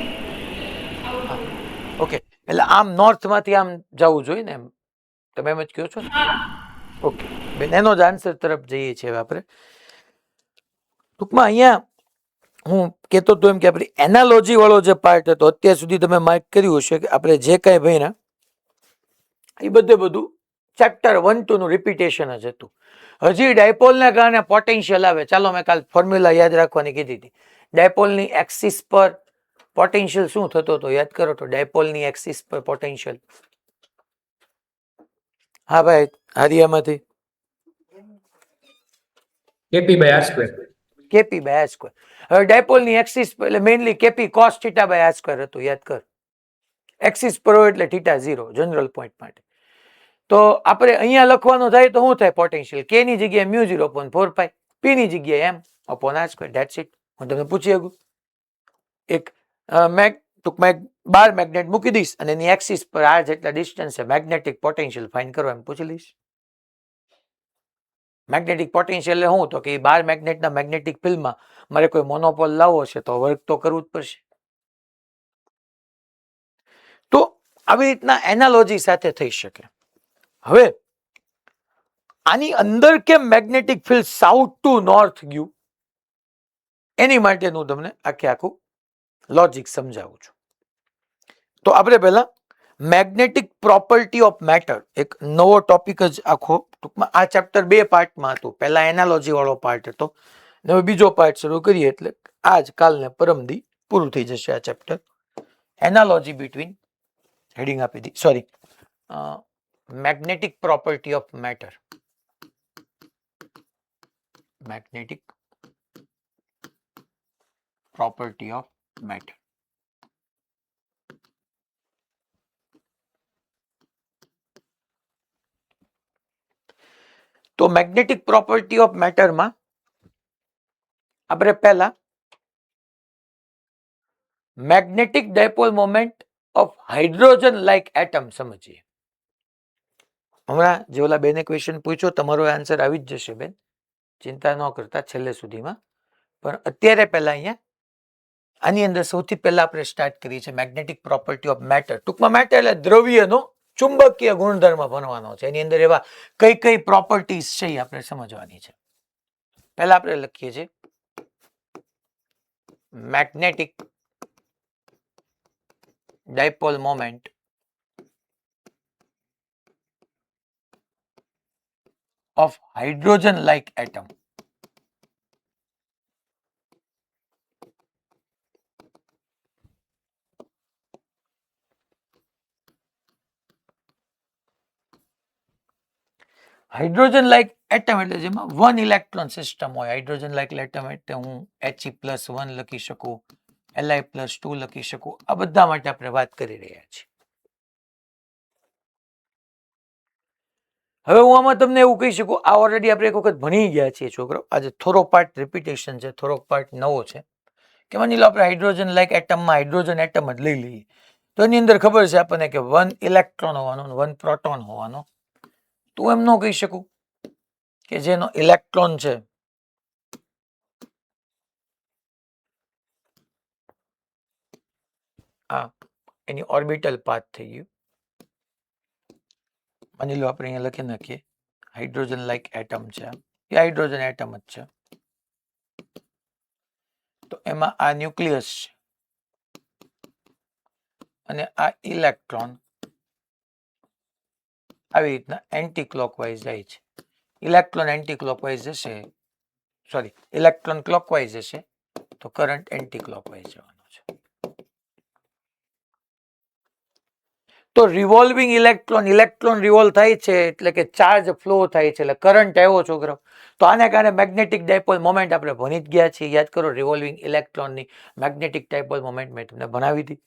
ઓકે એટલે આમ નોર્થ માંથી આમ જવું જોઈએ ને, એમ તમે એમ જ કહો છો ને? ઓકે બેન એનો જ આન્સર તરફ જઈએ છીએ આપણે. ટૂંકમાં અહીંયા હું કહેતો હતો એમ કે આપણી એનાલોજી વાળો જે પાર્ટ હતો અત્યાર સુધી તમે માર્ક કર્યું હશે કે આપણે જે કાંઈ ભણ્યા એ બધું ચેપ્ટર 1 2 નું રિપીટેશન જ હતું. હજી ડાયપોલના કારણે પોટેન્શિયલ આવે. ચાલો મેં કાલ ફોર્મ્યુલા યાદ રાખવાની કીધી હતી. ડાયપોલની એક્સિસ પર પોટેન્શિયલ શું થતો હતો યાદ કરો તો. ડાયપોલની એક્સિસ પર પોટેન્શિયલ. હા ભાઈ હારિયામાંથી KP by R square. KP by R square. હવે ડાયપોલની એક્સિસ એટલે mainly KP cos theta by R square હતું યાદ કર. એક્સિસ પર હોય એટલે થીટા 0 જનરલ પોઈન્ટ માટે. તો આપણે અહીંયા લખવાનું થાય તો શું થાય પોટેન્શિયલ? કે ની જગ્યાએ મ્યુ 0/4 પાઈ, પી ની જગ્યાએ m upon R square. That's it. હું તમને પૂછી શકું એક ટૂંકમાં એક બાર મેગ્નેટ મૂકી દઈશ અને એની એક્સિસ પર આર જેટલા ડિસ્ટન્સ છે મેગ્નેટિક પોટેન્શિયલ ફાઇન્ડ કરો એમ પૂછી લઈશ. મેગ્નેટિક પોટેન્શિયલ એટલે શું? તો કે બાર મેગ્નેટના મેગ્નેટિક ફિલ્ડમાં મારે કોઈ મોનોપોલ લાવવો છે તો વર્ક તો કરવું જ પડશે. તો આવી રીતના એનાલોજી સાથે થઈ શકે. હવે આની અંદર કેમ magnetic field south to north ગયું એની માટેનું તમને આખું લોજિક સમજાવું છું. તો આપણે પહેલા મેગ્નેટિક પ્રોપર્ટી ઓફ મેટર એક નવો ટોપિક જ આખો ટૂંકમાં આ ચેપ્ટર 2 પાર્ટમાં હતું. પહેલા એનાલોજી વાળો પાર્ટ હતો, હવે બીજો પાર્ટ શરૂ કરીએ એટલે આજ કાલ ને પરમદી પૂરું થઈ જશે આ ચેપ્ટર. એનાલોજી બિટવીન હેડિંગ આપી દી, sorry, magnetic property of matter. Magnetic property of matter. તો મેગ્નેટિક પ્રોપર્ટી ઓફ મેટરમાં આપણે પહેલા magnetic dipole moment of hydrogen like atom સમજીએ. હમણાં જે ઓલા બેને ક્વેશ્ચન પૂછ્યો તમારો આન્સર આવી જ જશે બેન, ચિંતા ન કરતા છેલ્લે સુધીમાં. પણ અત્યારે પહેલા અહીંયા આની અંદર સૌથી પહેલા આપણે સ્ટાર્ટ કરીએ છીએ મેગ્નેટિક પ્રોપર્ટી ઓફ મેટર. ટૂંકમાં મેટર એટલે દ્રવ્યનો ચુંબકીય ગુણધર્મ ભણવાનો છે. એની અંદર એવા કઈ કઈ પ્રોપર્ટીઝ છે એ આપણે સમજવાની છે. પહેલા આપણે લખીએ છીએ magnetic dipole moment of hydrogen like atom. Hydrogen like atom એટલે જેમાં 1 ઇલેક્ટ્રોન સિસ્ટમ હોય. હાઇડ્રોજન લાઇક એટમ એટલે હું He+1 લખી શકું, Li+2 લખી શકું. આ બધા માટે આપણે વાત કરી રહ્યા છીએ. હવે હું આમાં તમને એવું કહી શકું, આ ઓલરેડી આપણે એક વખત ભણી ગયા છીએ છોકરો. આજે થોડો પાર્ટ રિપીટેશન છે, થોડોક પાર્ટ નવો છે. કે માની લો આપણે હાઇડ્રોજન લાઇક એટમમાં હાઇડ્રોજન એટમ જ લઈ લઈએ તો એની અંદર ખબર છે આપણને કે 1 ઇલેક્ટ્રોન હોવાનો, 1 પ્રોટોન હોવાનો. તો એમ ન કહી શકું કે જેનો ઇલેક્ટ્રોન છે આ એની ઓર્બિટલ પાથ થઈ ગયું. માની લો આપણે અહીંયા લખી નાખીએ હાઇડ્રોજન લાઇક એટમ છે, એ હાઇડ્રોજન એટમ જ છે. તો એમાં આ ન્યુક્લિયસ છે અને આ ઇલેક્ટ્રોન આવી રીતના એન્ટી ક્લોકવાઇઝ જાય છે. ઇલેક્ટ્રોન એન્ટી ક્લોકવાઇઝ જશે, સોરી, ઇલેક્ટ્રોન ક્લોકવાઇઝ જશે તો કરંટ એન્ટી ક્લોકવાઇઝ જવાનો છે. તો રિવોલ્વિંગ ઇલેક્ટ્રોન, ઇલેક્ટ્રોન રિવોલ્વ થાય છે એટલે કે ચાર્જ ફ્લો થાય છે એટલે કરંટ આવ્યો છોકરો. તો આને કારણે મેગ્નેટિક ડાયપોલ મોમેન્ટ આપણે ભણી જ ગયા છીએ. યાદ કરો, રિવોલ્વિંગ ઇલેક્ટ્રોનની મેગ્નેટિક ડાયપોલ મોમેન્ટ મેં તમને ભણાવી હતી.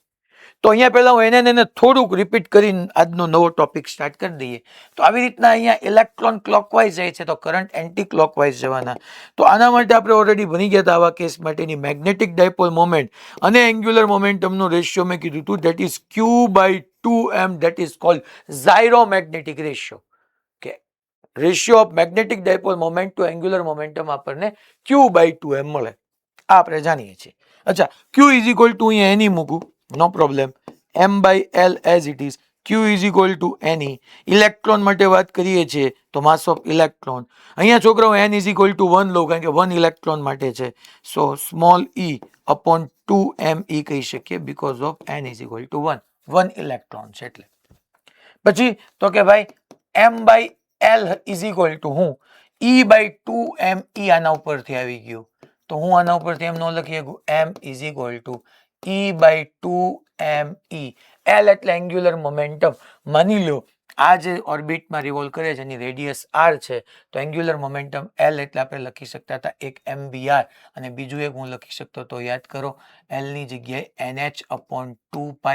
તો અહીંયા પહેલા હું એને થોડુંક રિપીટ કરીને આજનો નવો ટોપિક સ્ટાર્ટ કરી દઈએ. તો આવી રીતના અહીંયા ઇલેક્ટ્રોન ક્લોકવાઇઝ જાય છે તો કરંટ એન્ટી ક્લોકવાઇઝ જવાના. તો આના માટે આપણે ઓલરેડી ભણી ગયા હતા આવા કેસ માટેની મેગ્નેટિક ડાયપોલ મોમેન્ટ અને એન્ગ્યુલર મોમેન્ટમનો રેશિયો મેં કીધું હતું, that is Q/2m, that is called gyromagnetic ratio. કે ratio of magnetic dipole moment to angular momentum આપણને Q/2m મળે. આ આપણે જાણીએ છીએ. અચ્છા, Q ઇઝ ઇક્વલ ટુ અહીંયા એની મૂકું, no problem, m/l as it is. Q is equal to Ne. Electron માટે વાત કરીએ છીએ તો માસ ઓફ ઇલેક્ટ્રોન અહીંયા છોકરાઓ n ઇઝ ઇક્વલ ટુ 1 લો, કારણ કે 1 ઇલેક્ટ્રોન માટે છે. સો સ્મોલ e અપોન 2me કહી શકીએ because of n is equal two 1. 1 electron છે એટલે. પછી તો કે ભાઈ m/l ઇઝ ઇક્વલ ટુ હું E/2me આના ઉપરથી આવી ગયું. તો હું આના ઉપરથી એમ ન લખી શકું, m is equal two E/2me. L એટલે એન્ગ્યુલર મોમેન્ટમ. માની લો આ જે ઓર્બિટમાં રિવોલ્વ કરે છે એની રેડિયસ r છે તો એન્ગ્યુલર મોમેન્ટમ L એટલે આપણે લખી શકતા હતા એક mvr અને બીજું એક હું લખી શકતો તો યાદ કરો L ની જગ્યાએ nh/2π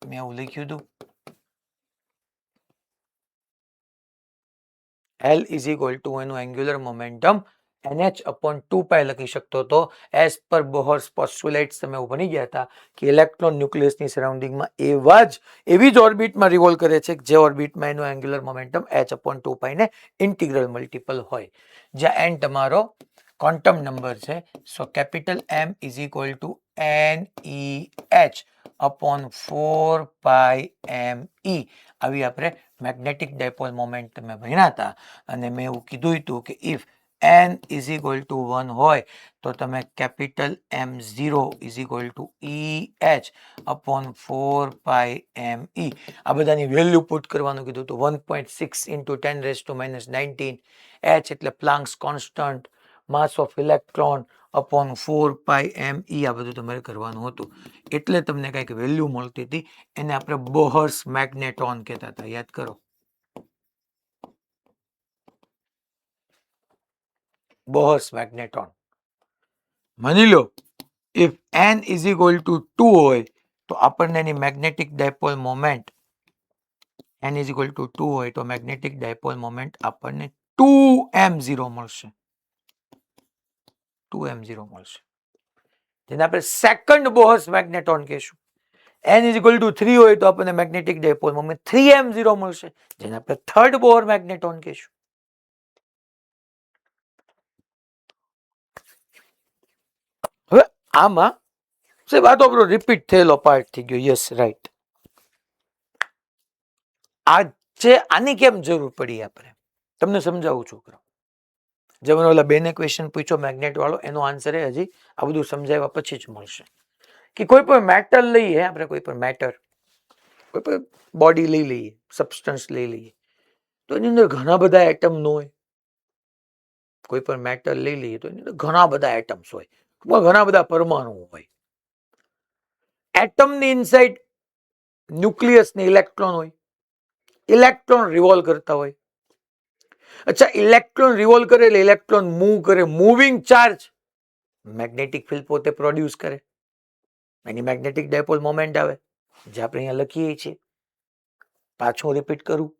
મેં એવું લખ્યું હતું. L ઇઝ ઇક્વલ ટુ એનું એન્ગ્યુલર મોમેન્ટમ nh/2π લખી શકતો હતો. એઝ પર બોહર્સ પોસ્ટુલેટ્સ તમે એવું ભણી ગયા હતા કે ઇલેક્ટ્રોન ન્યુક્લિયસની સરાઉન્ડિંગમાં એવી જ ઓર્બિટમાં રિવોલ્વ કરે છે જે ઓર્બિટમાં એનું એન્ગ્યુલર મોમેન્ટમ h/2π ને ઇન્ટિગ્રલ મલ્ટિપલ હોય, જ્યાં n તમારો ક્વોન્ટમ નંબર છે. So capital M is equal to NEH upon 4 pi ME આવી આપણે મેગ્નેટિક ડાયપોલ મોમેન્ટ તમે ભણ્યા હતા અને મેં એવું કીધું હતું કે if n is equal two 1 હોય તો તમે capital M0 is equal two EH upon 4 pi ME આ બધાની વેલ્યુ પુટ કરવાનું કીધું તો 1.6 into 10 raised to minus 19 H એટલે Planck's constant mass of electron upon 4 pi ME આ બધું તમારે કરવાનું હતું એટલે તમને કંઈક વેલ્યુ મળતી હતી એને આપણે બોહર્સ મેગ્નેટોન કહેતા હતા યાદ કરો બોહર્સ મેગ્નેટોન માની લો if n is equal to 2 હોય તો આપણને એની magnetic dipole moment n is equal to 2 હોય તો મેગ્નેટિક ડાયપોલ મોમેન્ટ આપણને 2m0 મળશે 2m0 મળશે જેને આપણે સેકન્ડ બોહર્સ મેગ્નેટોન કહીશું n ઇઝ ઇક્વલ ટુ 3 હોય તો આપણને મેગ્નેટિક ડાયપોલ મોમેન્ટ 3m0 મળશે જેને આપણે થર્ડ બોહર મેગ્નેટોન કહીશું હવે આમાં સાહેબ આ તો આપણો રિપીટ થયેલો પાર્ટ થઈ ગયો યસ રાઈટ આ છે આની કેમ જરૂર પડી આપણે તમને સમજાવું છોકરા જે મને ઓલા બેને ક્વેશ્ચન પૂછ્યો મેગ્નેટ વાળો એનો આન્સર એ હજી આ બધું સમજાવ્યા પછી જ મળશે કે કોઈ પણ મેટર લઈએ આપણે કોઈ પણ મેટર કોઈ પણ બોડી લઈ લઈએ સબસ્ટન્સ લઈ લઈએ તો એની અંદર ઘણા બધા એટમ ન હોય કોઈ પણ મેટર લઈ લઈએ તો એની અંદર ઘણા બધા એટમ્સ હોય ઘણા બધા પરમાણુ હોય એટમની ઇનસાઇડ ન્યુક્લિયસ ને ઇલેક્ટ્રોન હોય ઇલેક્ટ્રોન રિવોલ્વ કરતા હોય અચ્છા ઇલેક્ટ્રોન રિવોલ્વ કરે એટલે ઇલેક્ટ્રોન મૂવ કરે મૂવિંગ ચાર્જ મેગ્નેટિક ફિલ્ડ પોતે પ્રોડ્યુસ કરે એની મેગ્નેટિક ડાયપોલ મોમેન્ટ આવે જે આપણે અહીંયા લખીએ છીએ પાછું રિપીટ કરું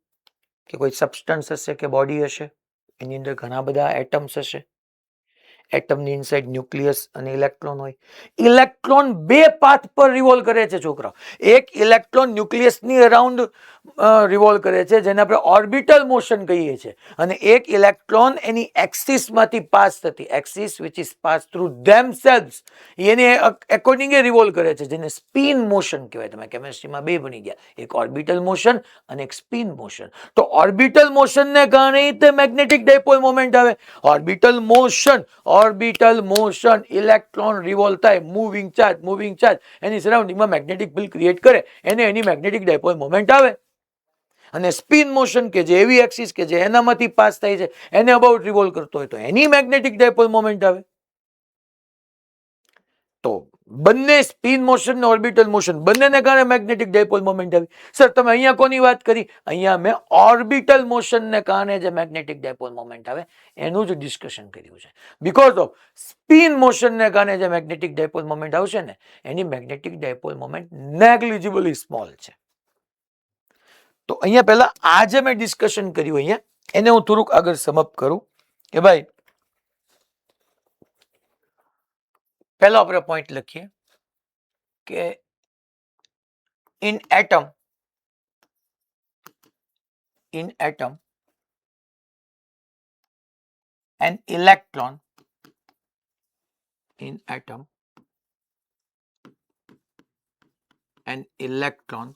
કે કોઈ સબસ્ટન્સ હશે કે બોડી હશે એની અંદર ઘણા બધા એટમ્સ હશે એટમની ઇનસાઇડ ન્યુક્લિયસ અને ઇલેક્ટ્રોન હોય ઇલેક્ટ્રોન બે પાથ પર રિવોલ્વ કરે છે છોકરાઓ એક ઇલેક્ટ્રોન ન્યુક્લિયસની અરાઉન્ડ રિવોલ્વ કરે છે જેને આપણે ઓર્બિટલ મોશન કહીએ છીએ અને એક ઇલેક્ટ્રોન એની એક્સિસમાંથી પાસ થતી axis which is pass through themselves એને એકોર્ડિંગ રિવોલ્વ કરે છે જેને સ્પિન મોશન કહેવાય તમે કેમેસ્ટ્રીમાં બે બની ગયા એક ઓર્બિટલ મોશન અને એક સ્પિન મોશન તો ઓર્બિટલ મોશનને કારણે તે મેગ્નેટિક ડાયપોલ મોમેન્ટ આવે ઓર્બિટલ મોશન ઇલેક્ટ્રોન રિવોલ્વ થાય મૂવિંગ ચાર્જ એની સરાઉન્ડિંગમાં મેગ્નેટિક ફિલ્ડ ક્રિએટ કરે એને એની મેગ્નેટિક ડાયપોલ મોમેન્ટ આવે અને સ્પિન મોશન કે જે એવી એક્સિસ કે જે એનામાંથી પાસ થાય છે એને અબાઉટ રિવોલ્વ કરતો હોય તો એની મેગ્નેટિક ડાયપોલ મોમેન્ટ આવે તો બંને સ્પિન મોશન ને ઓર્બિટલ મોશન બંનેને કારણે મેગ્નેટિક ડાયપોલ મોમેન્ટ આવી સર તમે અહીંયા કોની વાત કરી અહીંયા મેં ઓર્બિટલ મોશનને કારણે જે મેગ્નેટિક ડાયપોલ મોમેન્ટ આવે એનું જ ડિસ્કશન કર્યું છે બીકોઝ ઓફ સ્પિન મોશનને કારણે જે મેગ્નેટિક ડાયપોલ મોમેન્ટ આવશે ને એની મેગ્નેટિક ડાયપોલ મોમેન્ટ નેગ્લિજિબલી સ્મોલ છે તો અહીંયા પહેલા આ જે મેં ડિસ્કશન કર્યું અહીંયા એને હું થોડુંક આગળ સમઅપ કરું કે ભાઈ પહેલો આપણે પોઈન્ટ લખીએ કે in atom an electron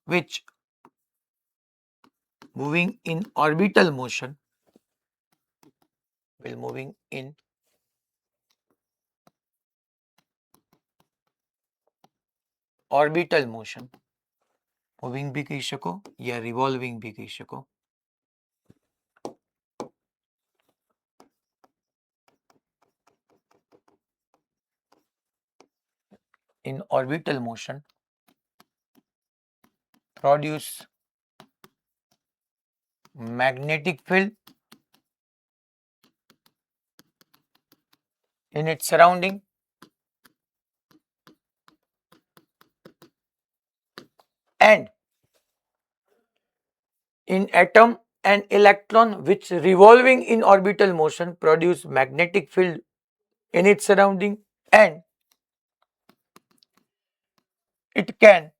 which moving in orbital motion will moving in orbital motion moving भी कही सको या रिवॉल्विंग भी कही सको in orbital motion produce magnetic field in its surrounding and in atom an electron which revolving in orbital motion produce magnetic field in its surrounding and it can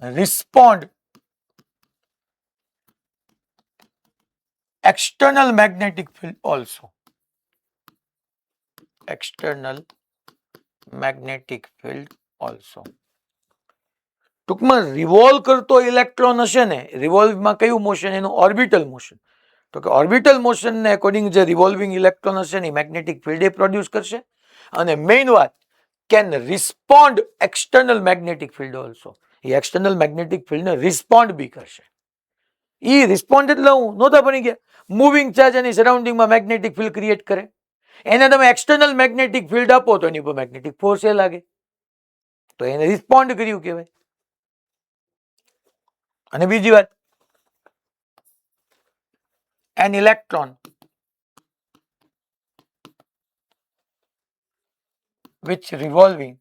respond external magnetic field also external magnetic field also. ટૂંકમાં revolve કરતો electron હશે ને, રિવોલ્વમાં કયું motion? એનું orbital motion. તો કે orbital મોશનને according જે revolving electron હશે ને મેગ્નેટિક ફિલ્ડ એ પ્રોડ્યુસ કરશે. અને મેઇન વાત, can respond external magnetic field also. A external magnetic ફિલ્ડને રિસ્પોન્ડ બી કરશે. એ રિસ્પોન્ડ એટલે હું નહોતા ભણી ગયા, મૂવિંગ ચાર્જ એની સરાઉન્ડિંગમાં મેગ્નેટિક ફિલ્ડ ક્રિએટ કરે. એને તમે એક્સટર્નલ મેગ્નેટિક ફિલ્ડ આપો તો એની ઉપર મેગ્નેટિક ફોર્સ એ લાગે, તો એને રિસ્પોન્ડ કર્યું કહેવાય. અને બીજી વાત, an electron which revolving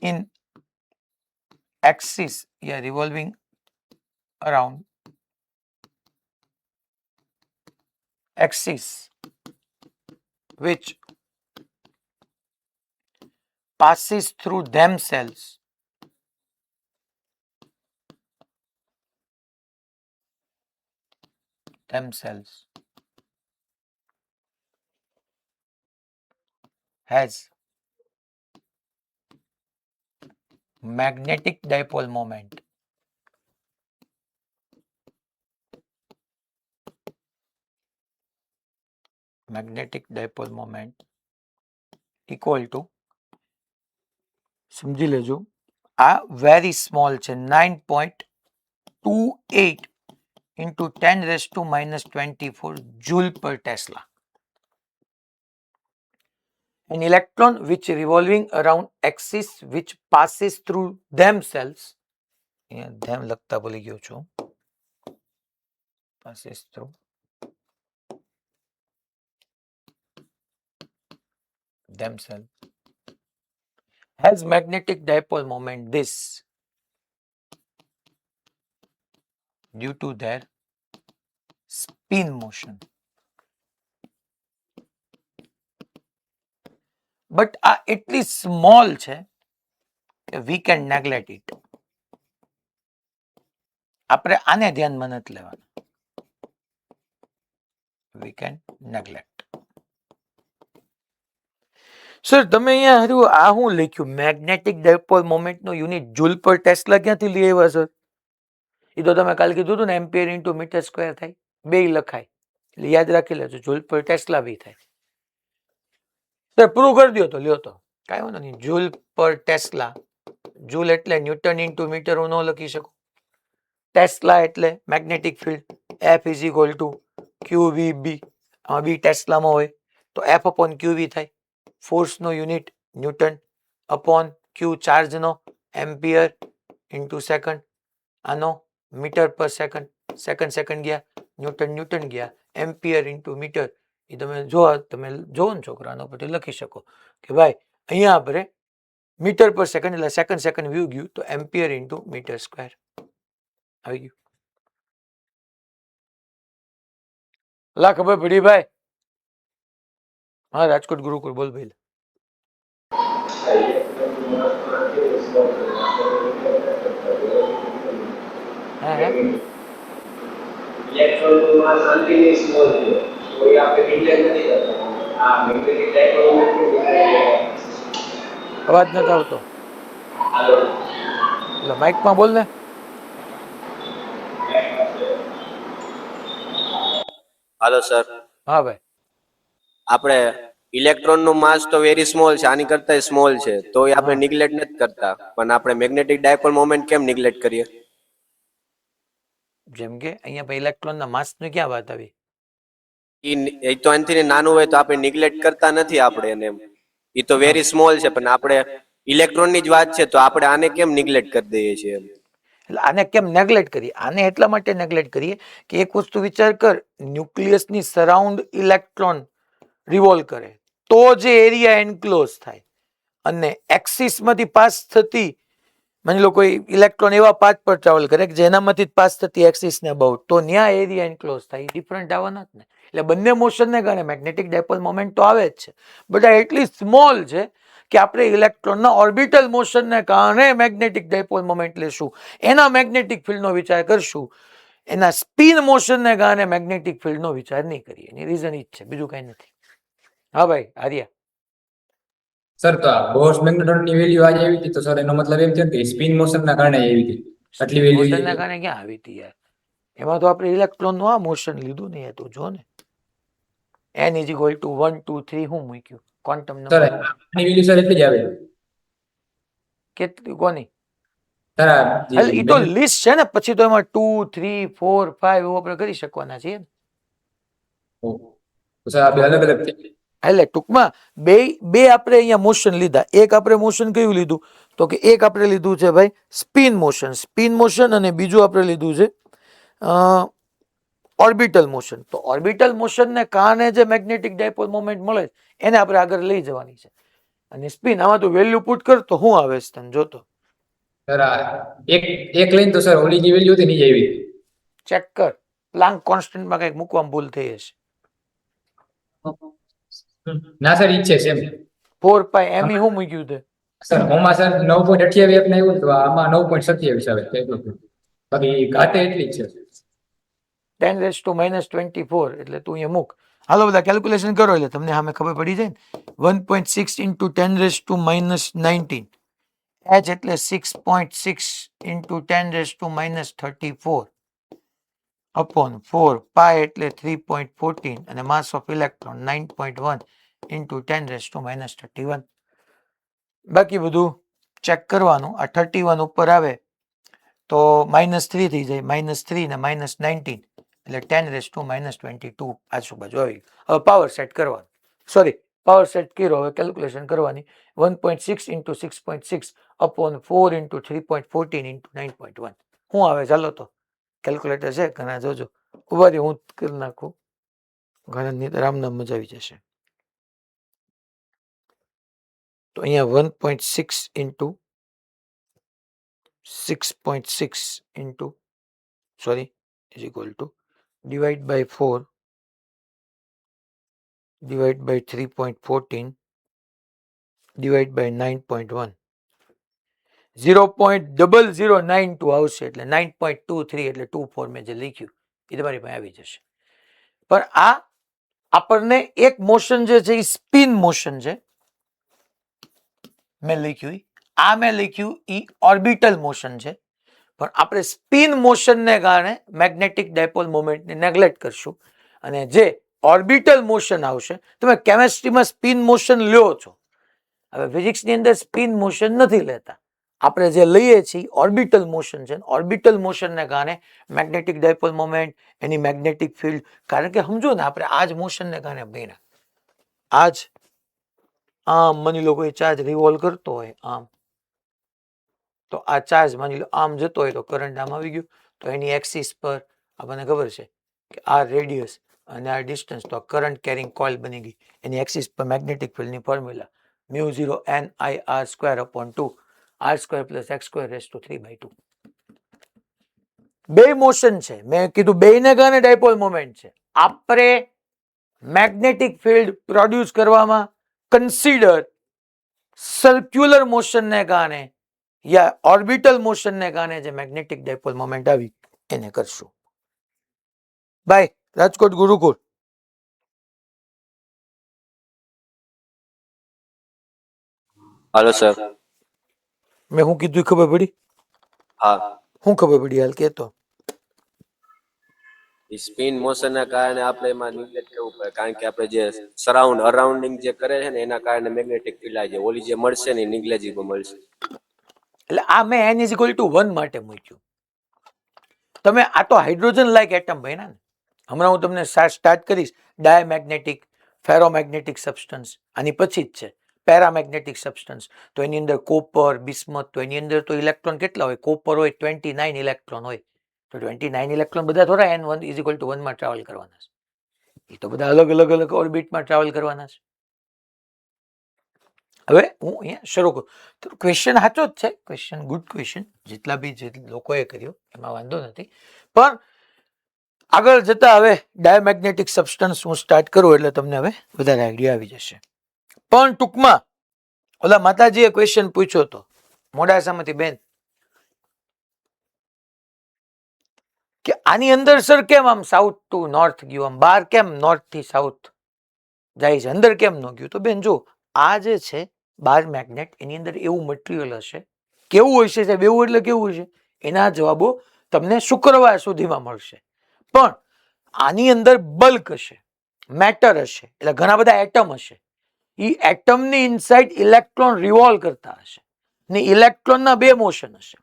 in axis, revolving around axis which passes through themselves has magnetic dipole moment equal to, સમજી લેજો, આ વેરી સ્મોલ છે, 9.28 into 10⁻⁻24 joule per Tesla. An electron which revolving around axis which passes through themselves, them લખતા ભૂલી ગયો છું, passes through themselves, has magnetic dipole moment this due to their spin motion. But એટલી small છે કે we can neglect it. આપણે આને ધ્યાનમાં નથી લેવાના. We can neglect. સર તમે અહીંયા હજુ આ શું લખ્યું? મેગ્નેટિક ડાયપોલ મોમેન્ટનો યુનિટ જૂલ પર ટેસ્લા ક્યાંથી લઈ આવ્યા સર? એ તો તમે કાલે કીધું હતું ને, એમ્પિયર ઇન્ટુ મીટર સ્ક્વેર થાય, બે લખાય, એટલે યાદ રાખી લેજો, જૂલ પર ટેસ્લા બી થાય. સર પ્રૂવ કરી દો તો લ્યો, તો કાંઈ વાંધો નહીં. જૂલ પર ટેસ્લા, જૂલ એટલે ન્યૂટન ઇન્ટુ મીટર હું ન લખી શકું. ટેસ્લા એટલે magnetic field, F is equal to Q V B, આમાં બી ટેસ્લામાં હોય તો એફ અપોન ક્યુ વી થાય. ફોર્સનો યુનિટ ન્યૂટન અપોન ક્યુ ચાર્જનો એમ્પિયર ઇન્ટુ સેકન્ડ, આનો મીટર પર સેકન્ડ, સેકન્ડ ગયા, ન્યૂટન ગયા, એમ્પિયર ઇન્ટુ મીટર. એ તમે જોવો ને છોકરાનો પછી લખી શકો કે ભાઈ અહીંયા આપણે મીટર પર સેકન્ડ એટલે સેકન્ડ વ્યૂ ગયું તો એમ્પિયર ઇન્ટુ મીટર સ્ક્વેર આવી ગયું. લા ખબર પડી ભાઈ? હા રાજકોટ ગુરુકુળ, બોલ ભાઈ. હા હા ઇલેક્ટ્રોનનું માસ અનલિમિટેડ સ્મોલ છે, તો એ આપણે નિગ્લેક્ટ નથી કરતા. આ મેગ્નેટિક ડાયપોલ મોમેન્ટ અવાજ નથી આવતો, હાલો એટલે માઇકમાં બોલ ને. હાલો સર, હા ભાઈ, આપણે ઇલેક્ટ્રોનનું માસ તો વેરી સ્મોલ છે, આની કરતા સ્મોલ છે, તો એ આપણે નિગ્લેક્ટ નથી કરતા, પણ આપણે મેગ્નેટિક ડાયપોલ મોમેન્ટ કેમ નિગ્લેક્ટ કરીએ? જેમ કે અહીંયા ભાઈ ઇલેક્ટ્રોનના માસની ક્યાં વાત આવી? એ તો એનાથી નાનું હોય તો આપણે નિગ્લેક્ટ કરતા નથી આપણે એને, એ તો વેરી સ્મોલ છે, પણ આપણે ઇલેક્ટ્રોનની જ વાત છે તો આપણે આને કેમ નિગ્લેક્ટ કરી દઈએ છીએ? એટલે આને કેમ નેગ્લેક્ટ કરીએ? આને એટલા માટે નેગ્લેક્ટ કરીએ કે એક વસ્તુ વિચાર કર, ન્યુક્લિયસની સરાઉન્ડ ઇલેક્ટ્રોન રિવોલ્વ કરે તો જે એરિયા એન્ક્લોઝ થાય, અને એક્સિસમાંથી પાસ થતી, માની લો કોઈ ઇલેક્ટ્રોન એવા પાથ પર ટ્રાવેલ કરે કે જેનામાંથી પાસ થતી એક્સિસને અબાઉટ, તો ત્યાં એરિયા એન્ક્લોઝ થાય, ડિફરન્ટ આવવાના જ ને. એટલે બંને મોશનને કારણે મેગ્નેટિક ડાયપોલ મોમેન્ટ તો આવે જ છે, બટ આ એટલી સ્મોલ છે કે આપણે ઇલેક્ટ્રોનના ઓર્બિટલ મોશનને કારણે મેગ્નેટિક ડાયપોલ મોમેન્ટ લેશું, એના મેગ્નેટિક ફિલ્ડનો વિચાર કરશું, એના સ્પિન મોશનને કારણે મેગ્નેટિક ફિલ્ડનો વિચાર નહીં કરીએ. એની રીઝન ઈ જ છે, બીજું કઈ નથી. હા ભાઈ આર્યા. સર તો આ બોર્સ મેગ્નેટ્રોનની વેલ્યુ આજે આવી હતી, તો સર એનો મતલબ એમ છે કે સ્પિન મોશન ના કારણે આવી હતી. આટલી વેલ્યુ મોશનના કારણે ક્યાં આવી હતી યાર? એમાં તો આપણે ઇલેક્ટ્રોનનું આ મોશન લીધું નહીં હતું, જો ને. n ઇઝ ઇક્વલ ટુ 1 2 3 હું મૂક્યું ક્વોન્ટમ સર નંબર આની વેલ્યુ સર એટલી જ આવે કેટલી કોની? સર એટલે ઈ તો લિસ્ટ છે ને, પછી તો એમાં 2 3 4 5 એવું આપણે કરી શકવાના છીએ ને. તો સર આ બે અલગ અલગ છે. એટલે ટૂંકમાં બે આપણે અહીંયા મોશન લીધા. એક આપણે મોશન કયું લીધું? તો કે એક આપણે લીધું છે ભાઈ સ્પિન મોશન, અને બીજું આપણે લીધું છે ઓર્બિટલ મોશન. તો ઓર્બિટલ મોશનને કારણે જે મેગ્નેટિક ડાયપોલ મોમેન્ટ મળે એને આપણે આગળ લઈ જવાની છે. અને સ્પિન આમાં તું વેલ્યુ પુટ કર તો શું આવે છે તને જોતો સર આ એક લઈને તો સર ઓલી જે વેલ્યુ હતી નહીં આવી. ચેક કર. પ્લાન્ક કોન્સ્ટન્ટમાં કંઈક મૂકવામાં ભૂલ થઈ હશે. ના સર ઈ જ છે સેમ. 4 પાઈ એમ ઈ શું મૂક્યું તે? સર ઓમાં સર 9.28 આપને આવ્યું તો આમાં 9.27 આવે એટલું જ. બાકી ઘાતે એટલી જ છે. 10 રેઝ ટુ માઇનસ 24 એટલે તું અહીંયા મૂક. હાલો બધા કેલ્ક્યુલેશન કરો એટલે તમને સામે ખબર પડી જાય ને. 1.6 into 10 raise to minus 19, h એટલે 6.6 into 10 raise to minus 34 upon 4, pi એટલે 3.14 અને mass of electron 9.1 into 10 raise to minus 31. બાકી બધું ચેક કરવાનું. આ 31 ઉપર આવે તો -3 થઈ જાય, -3 ને -19 એટલે 10 રેઝ ટુ માઇનસ 22 આજુબાજુ આવી. હવે પાવર સેટ કરવાનું, સોરી પાવર સેટ કર્યો, હવે કેલ્ક્યુલેશન કરવાની. 1.6 ઇન્ટુ 6.6 અપોન 4 ઇન્ટુ 3.14 ઇન્ટુ 9.1 શું આવે? ચાલો તો કેલ્ક્યુલેટર છે ઘણા જોજો. ઉભા રહી હું કરી નાખું, ઘણા રામનામ મજા આવી જશે. તો અહીંયા 1.6 into 6.6 into sorry is equal to divide by 4 divide by 3.14 divide by 9.1 0.0092 આવશે. એટલે 9.23 એટલે 24 મેં જે લખ્યું એ તમારી પાસે આવી જશે. પણ આ આપણને એક મોશન જે છે એ સ્પિન મોશન છે મેં લખ્યું. આ મેં લખ્યું એ ઓર્બિટલ મોશન છે. પણ આપણે સ્પિન મોશનને કારણે મેગ્નેટિક ડાયપોલ મોમેન્ટને નેગ્લેક્ટ કરશું. અને જે ઓર્બિટલ મોશન આવશે, તમે કેમેસ્ટ્રીમાં સ્પિન મોશન લ્યો છો, હવે ફિઝિક્સની અંદર સ્પિન મોશન નથી લેતા. આપણે જે લઈએ છીએ ઓર્બિટલ મોશન છે. ઓર્બિટલ મોશનને કારણે મેગ્નેટિક ડાયપોલ મોમેન્ટ, એની મેગ્નેટિક ફિલ્ડ, કારણ કે સમજો ને આપણે આ જ મોશનને કારણે બન્યા. આજ આમ માની લો કોઈ ચાર્જ રિવોલ્વ કરતો હોય આમ, તો આ ચાર્જ માની લો આમ જતો હોય તો કરંટ આમ આવી ગયું, તો એની એક્સિસ પર આપણને ખબર છે કે આ રેડિયસ અને આ ડિસ્ટન્સ, તો કરંટ કેરિંગ કોઇલ બની ગઈ. એની એક્સિસ પર મેગ્નેટિક ફિલ્ડની formula μ0 NIR² r² plus x² raise to 3/2. બે મોશન છે, મેં કીધું બેને કારણે ડાયપોલ મોમેન્ટ છે. આપણે મેગ્નેટિક ફિલ્ડ પ્રોડ્યુસ કરવામાં કન્સિડર સર્ક્યુલર મોશનને કારણે યા ઓર્બિટલ મોશનને કારણે જે મેગ્નેટિક ડાયપોલ મોમેન્ટ આવી એને કરશું. બાય રાજકોટ ગુરુકુળ. હાલો સર. મેં શું કીધું ખબર પડી? હા, શું ખબર પડી હાલ કેતો? સ્પિન મોશન ના કારણે આપણે એમાં નિગ્લેક્ટ કરવું પડે, કારણ કે આપણે જે અરાઉન્ડિંગ જે કરે છે ને એના કારણે મેગ્નેટિક ફિલ્ડ આવી જાય. ઓલી જે મળશે ને નિગ્લેજેબલ મળશે. એટલે આ મેં n = 1 માટે મૂક્યું. તમે આ તો હાઇડ્રોજન લાઇક એટમ બન્યા ને. હમણાં હું તમને સ્ટાર્ટ કરીશ ડાયમેગ્નેટિક, ફેરોમેગ્નેટિક સબસ્ટન્સ, આની પછી જ છે પેરામેગ્નેટિક સબસ્ટન્સ. તો એની અંદર કોપર, બિસ્મથ, તો એની અંદર તો ઇલેક્ટ્રોન કેટલા હોય? કોપર હોય 29 ઇલેક્ટ્રોન હોય. તો 29 ઇલેક્ટ્રોન બધા થોડા n1 = 1 માં ટ્રાવેલ કરવાના છે. એ તો બધા અલગ અલગ ઓર્બિટમાં ટ્રાવેલ કરવાના છે. હવે હું અહીંયા શરૂ કરું. તો ક્વેશ્ચન સાચો જ છે, ક્વેશ્ચન ગુડ ક્વેશ્ચન, જેટલા બી જે લોકોએ કર્યો એમાં વાંધો નથી. પણ આગળ જતા હવે ડાયમેગ્નેટિક સબસ્ટન્સ હું સ્ટાર્ટ કરું એટલે તમને હવે વધારે આઈડિયા આવી જશે. પણ ટૂંકમાં ઓલા માતાજીએ ક્વેશ્ચન પૂછ્યો હતો મોડાસામાંથી બેન કે આની અંદર સર કેમ આમ સાઉથ ટુ નોર્થ ગયું, આમ બહાર કેમ નોર્થ થી સાઉથ જાય છે, અંદર કેમ ન ગયું? તો બેન જો આ જે છે બાર મેગ્નેટ, એની અંદર એવું મટીરિયલ હશે, કેવું હશે સાહેબ? એવું એટલે કેવું હશે? એના જવાબો તમને શુક્રવાર સુધીમાં મળશે. પણ આની અંદર બલ્ક હશે, મેટર હશે, એટલે ઘણા બધા એટમ હશે. એ એટમની ઇનસાઇડ ઇલેક્ટ્રોન રિવોલ્વ કરતા હશે ને ઇલેક્ટ્રોનના બે મોશન હશે.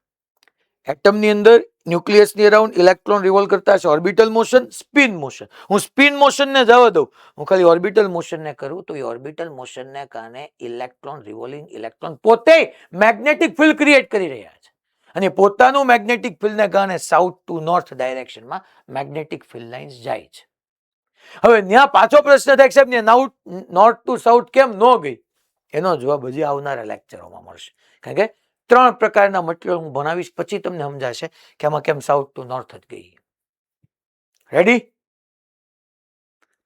એટમની અંદર ન્યુક્લિયસની અરાઉન્ડ ઇલેક્ટ્રોન રિવોલ્વ કરતા હશે, ઓર્બિટલ મોશન, સ્પિન મોશન. હું સ્પિન મોશનને જવા દઉં, હું ખાલી ઓર્બિટલ મોશનને કરું તો એ ઓર્બિટલ મોશનને કારણે ઇલેક્ટ્રોન રિવોલ્વિંગ ઇલેક્ટ્રોન પોતે મેગ્નેટિક ફિલ્ડ ક્રિએટ કરી રહ્યા છે અને પોતાનું મેગ્નેટિક ફિલ્ડને કારણે સાઉથ ટુ નોર્થ ડાયરેક્શનમાં મેગ્નેટિક ફિલ્ડ લાઇન્સ જાય છે. હવે ત્યાં પાછો પ્રશ્ન થાય સાહેબ ને નોર્થ ટુ સાઉથ કેમ ન ગઈ? એનો જવાબ હજી આવનારા લેક્ચરોમાં મળશે. કારણ કે 3 પ્રકારના મટીરિયલ હું ભણાવીશ, પછી તમને સમજાશે કે આમાં કેમ સાઉથ ટુ નોર્થ જ ગઈ. રેડી?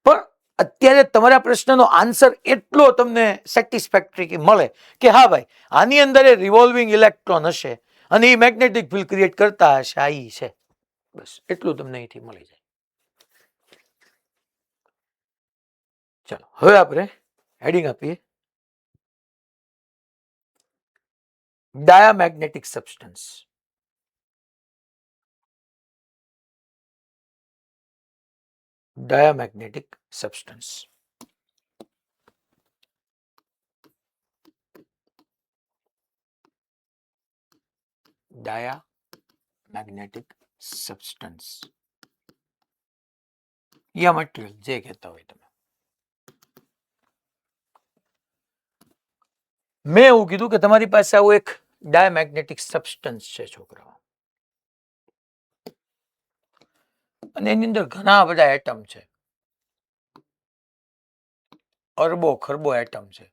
પણ અત્યારે તમારા પ્રશ્નનો આન્સર એટલો તમને સેટિસ્ફેક્ટરી મળે કે હા ભાઈ આની અંદર રિવોલ્વિંગ ઇલેક્ટ્રોન હશે અને એ મેગ્નેટિક ફિલ્ડ ક્રિએટ કરતા હશે, આ ઈ છે. બસ એટલું તમને અહીંથી મળી જાય. ચાલો હવે આપણે હેડિંગ આપીએ diamagnetic substance. Diamagnetic substance. Diamagnetic substance. या मटेरियल जे कहता હોય તમે. મેં એવું કીધું કે તમારી પાસે આવું એક ડાયમેગ્નેટિક સબસ્ટન્સ છે છોકરાઓ, અને એની અંદર ઘણા બધા એટમ છે, અરબો ખરબો એટમ છે,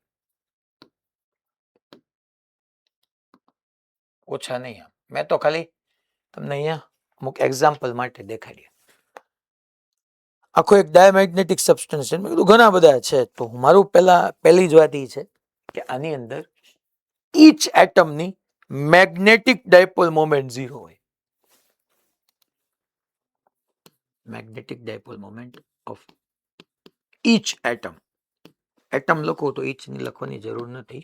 ઓછા નહીં. મેં તો ખાલી તમને અહીંયા અમુક એક્ઝામ્પલ માટે દેખાડ્યા. આખો એક ડાયમેગ્નેટિક સબસ્ટન્સ છે. મેં કીધું ઘણા બધા છે. તો મારું પહેલી જ વાત એ છે કે આની અંદર ઈચ એટમની મેગ્નેટિક ડાયપોલ મોમેન્ટ 0 હોય. Magnetic dipole moment of each atom. Atom લખો તો ઈચ ની લખવાની જરૂર નથી.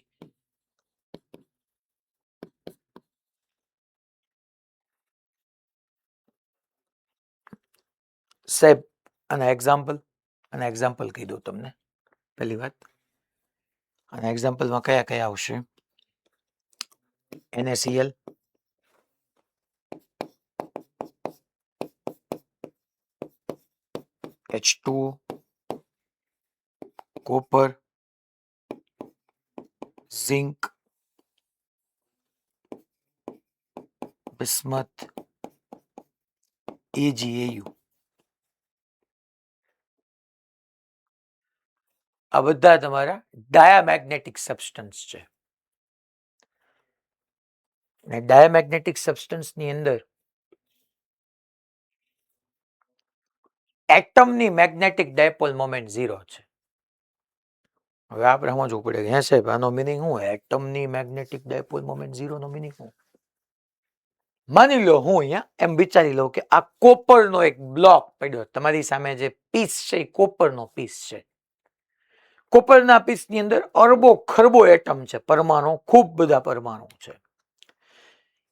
સાહેબ આના એક્ઝામ્પલ કહી દઉં તમને. પહેલી વાત, આના એક્ઝામ્પલમાં કયા કયા આવશે? NaCl, H2O, copper, zinc, bismuth, AgAu. આ બધા તમારા ડાયામેગ્નેટિક સબસ્ટન્સ છે. અને ડાયામેગ્નેટિક સબસ્ટન્સની અંદર એટમની મેગ્નેટિક ડાયપોલ મોમેન્ટ 0 છે. હવે આપણે સમજવું પડે કે હે સાહેબ આનો મિનિંગ શું? એટમની magnetic dipole moment 0 no meaning શું? માની લો હું અહીંયા એમ વિચારી લઉં કે આ કોપરનો એક બ્લોક પડ્યો તમારી સામે, જે પીસ છે એ કોપરનો પીસ છે. કોપરના પીસની અંદર અરબો ખરબો એટમ છે, પરમાણુ, ખૂબ બધા પરમાણુ છે.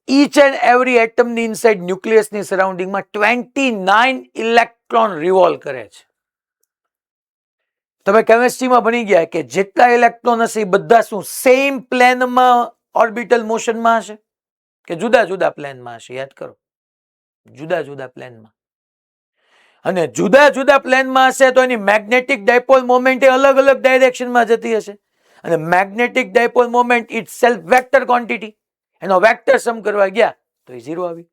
ઈચ એન્ડ એવરી એટમની ઇનસાઇડ ન્યુક્લિયસની સરાઉન્ડિંગમાં 29 ઇલેક્ટ્રોન રિવોલ્વ કરે છે. તમે કેમિસ્ટ્રીમાં ભણી ગયા કે જેટલા ઇલેક્ટ્રોન હશે એ બધા શું સેમ પ્લેનમાં ઓર્બિટલ મોશનમાં હશે કે જુદા જુદા પ્લેનમાં હશે? યાદ કરો, જુદા જુદા પ્લેનમાં. અને જુદા જુદા પ્લેનમાં હશે તો એની મેગ્નેટિક ડાયપોલ મોમેન્ટ એ અલગ અલગ ડાયરેક્શનમાં જતી હશે. અને magnetic dipole moment it self vector quantity. એનો વેક્ટર સમ કરવા ગયા તો એ 0 આવી.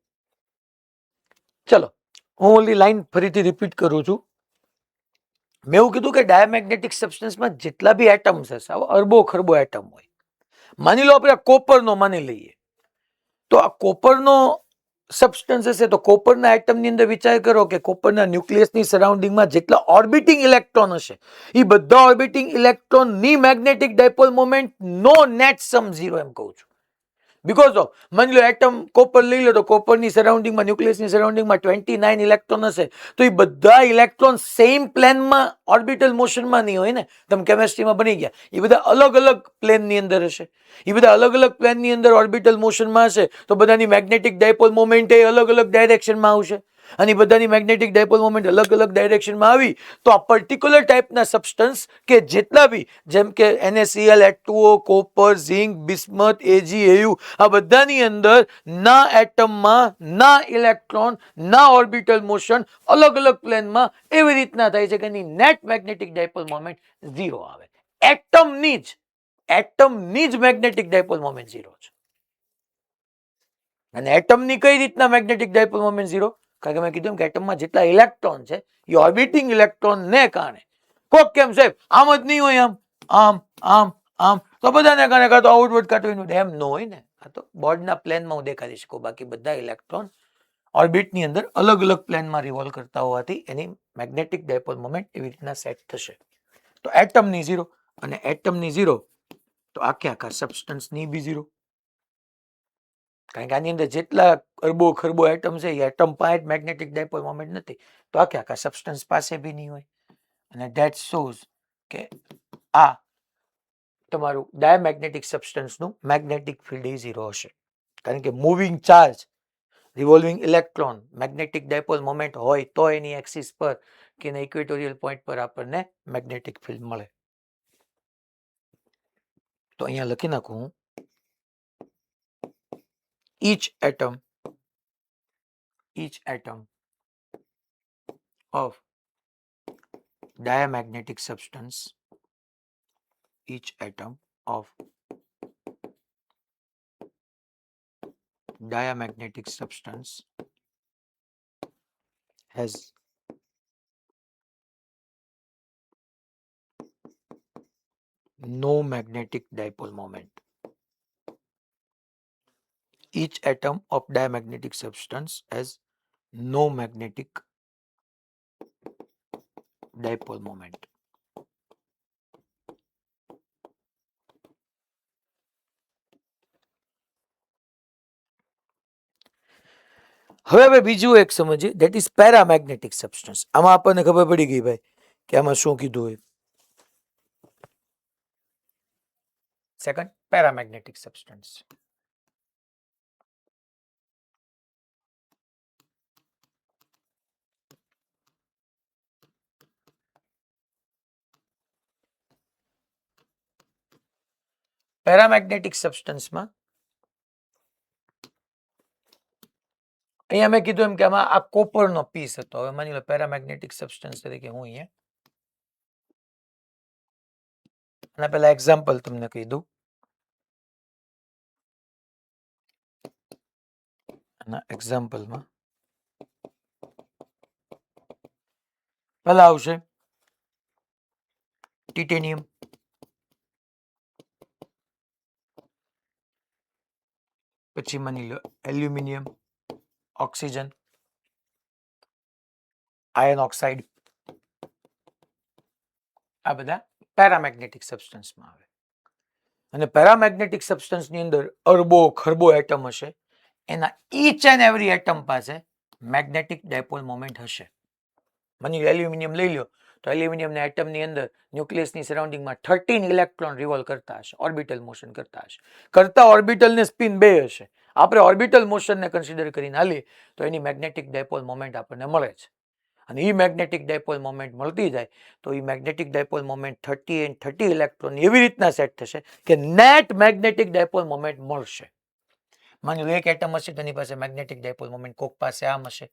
ચલો હું ઓલી લાઈન ફરીથી રિપીટ કરું છું. મેં એવું કીધું કે ડાયામેગ્નેટિક સબસ્ટન્સમાં જેટલા બી એટમ્સ હશે, અરબો ખરબો એટમ હોય. માની લો આપણે કોપરનો માની લઈએ, તો આ કોપરનો સબસ્ટન્સ હશે તો કોપરના એટમની અંદર વિચાર કરો કે કોપરના ન્યુક્લિયસની સરાઉન્ડિંગમાં જેટલા ઓર્બિટિંગ ઇલેક્ટ્રોન હશે એ બધા ઓર્બિટિંગ ઇલેક્ટ્રોનની મેગ્નેટિક ડાયપોલ મોમેન્ટ નો નેટ સમ 0 એમ કહું છું. બીકોઝ ઓફ માની લો એટમ કોપર લઈ લો તો કોપરની સરાઉન્ડિંગમાં ન્યુક્લિયસની સરાઉન્ડિંગમાં 29 ઇલેક્ટ્રોન હશે તો એ બધા ઇલેક્ટ્રોન સેમ પ્લેનમાં ઓર્બિટલ મોશનમાં નહીં હોય ને. તમે કેમેસ્ટ્રીમાં બની ગયા, એ બધા અલગ અલગ પ્લેનની અંદર હશે. એ બધા અલગ અલગ પ્લેનની અંદર ઓર્બિટલ મોશનમાં હશે તો બધાની મેગ્નેટિક ડાયપોલ મોમેન્ટ એ અલગ અલગ ડાયરેક્શનમાં આવશે. અને એ બધાની મેગ્નેટિક ડાયપોલ મોમેન્ટ અલગ અલગ ડાયરેક્શનમાં આવી તો આ પર્ટિક્યુલર ટાઈપના સબસ્ટન્સ કે જેટલા બી જેમ કે NaCl, H2O, copper, zinc, bismuth, AgAu આ બધાની અંદર ના એટમમાં ના ઇલેક્ટ્રોન ના ઓર્બિટલ મોશન અલગ અલગ પ્લેનમાં એવી રીતના થાય છે કે એની નેટ મેગ્નેટિક ડાયપોલ મોમેન્ટ 0 આવે. એટમની જ મેગ્નેટિક ડાયપોલ મોમેન્ટ 0 છે. અને એટમની કઈ રીતના મેગ્નેટિક ડાયપોલ મોમેન્ટ 0? કારણ કે મેં કીધું કે એટમમાં જેટલા ઇલેક્ટ્રોન છે એ ઓર્બિટિંગ ઇલેક્ટ્રોન ને કારણે કોક કેમ સાહેબ આમ જ નહીં હોય, આમ આમ આમ આમ તો બધાને કારણે કાં તો આઉટવર્ડ કાં તો એનું એમ ન હોય ને. આ તો બોર્ડના પ્લેનમાં હું દેખાડી શકું, બાકી બધા ઇલેક્ટ્રોન ઓર્બિટની અંદર અલગ અલગ પ્લેનમાં રિવોલ્વ કરતા હોવાથી એની મેગ્નેટિક ડાયપોલ મોમેન્ટ એવી રીતના સેટ થશે. તો એટમની 0 અને એટમની 0 તો આખા સબસ્ટન્સની બી 0. કારણ કે આની અંદર જેટલા અરબો ખરબો એટમ છે એ એટમ પાસે મેગ્નેટિક ડાયપોલ મોમેન્ટ નથી તો આખા સબસ્ટન્સ પાસે બી નહીં હોય. અને ધેટ શોઝ કે આ તમારું ડાયામેગ્નેટિક સબસ્ટન્સનું મેગ્નેટિક ફિલ્ડ એ 0 હશે. કારણ કે moving charge, revolving electron, magnetic dipole moment હોય તો એની એક્સિસ પર કે એના ઇક્વેટોરિયલ પોઈન્ટ પર આપણને મેગ્નેટિક ફિલ્ડ મળે. તો અહીંયા લખી નાખું હું each atom of diamagnetic substance, each atom of diamagnetic substance has no magnetic dipole moment. Each atom of diamagnetic substance has no magnetic dipole moment. હવે બીજું એક સમજીએ, ધેટ ઇઝ પેરામેગ્નેટિક સબસ્ટન્સ. આમાં આપણને ખબર પડી ગઈ ભાઈ કે આમાં શું કીધું હોય. Second, paramagnetic substance. પેરામેગ્નેટિક સબસ્ટન્સમાં અહીંયા મેં કીધું એમ કે આમાં આ કોપરનો પીસ હતો. હવે માની લો પેરામેગ્નેટિક સબસ્ટન્સ તરીકે હું અહીંયા આના પહેલા એક્ઝામ્પલ તમને કહી દઉં. આના એક્ઝામ્પલમાં પહેલા આવશે ટિટેનિયમ, પછી માની લો એલ્યુમિનિયમ, ઓક્સિજન, આયર્ન ઓક્સાઇડ. આ બધા પેરામેગ્નેટિક સબસ્ટન્સમાં આવે. અને પેરામેગ્નેટિક સબસ્ટન્સની અંદર અરબો ખરબો એટમ હશે. એના ઈચ એન્ડ એવરી એટમ પાસે મેગ્નેટિક ડાયપોલ મોમેન્ટ હશે. માની લો એલ્યુમિનિયમ લઈ લો તો એલ્યુમિનિયમના એટમની અંદર ન્યુક્લિયસની સરાઉન્ડિંગમાં 13 ઇલેક્ટ્રોન રિવોલ્વ કરતા હશે, ઓર્બિટલ મોશન કરતા હશે. કરતા ઓર્બિટલને સ્પિન 2 હશે. આપણે ઓર્બિટલ મોશનને કન્સિડર કરીને હાલીએ તો એની મેગ્નેટિક ડાયપોલ મોમેન્ટ આપણને મળે છે. અને એ મેગ્નેટિક ડાયપોલ મોમેન્ટ મળતી જાય તો એ magnetic dipole moment 30 and 30 electron એવી રીતના સેટ થશે કે નેટ મેગ્નેટિક ડાયપોલ મોમેન્ટ મળશે. માની લો એક એટમ હશે તો એની પાસે મેગ્નેટિક ડાયપોલ મોમેન્ટ કોક પાસે આમ હશે,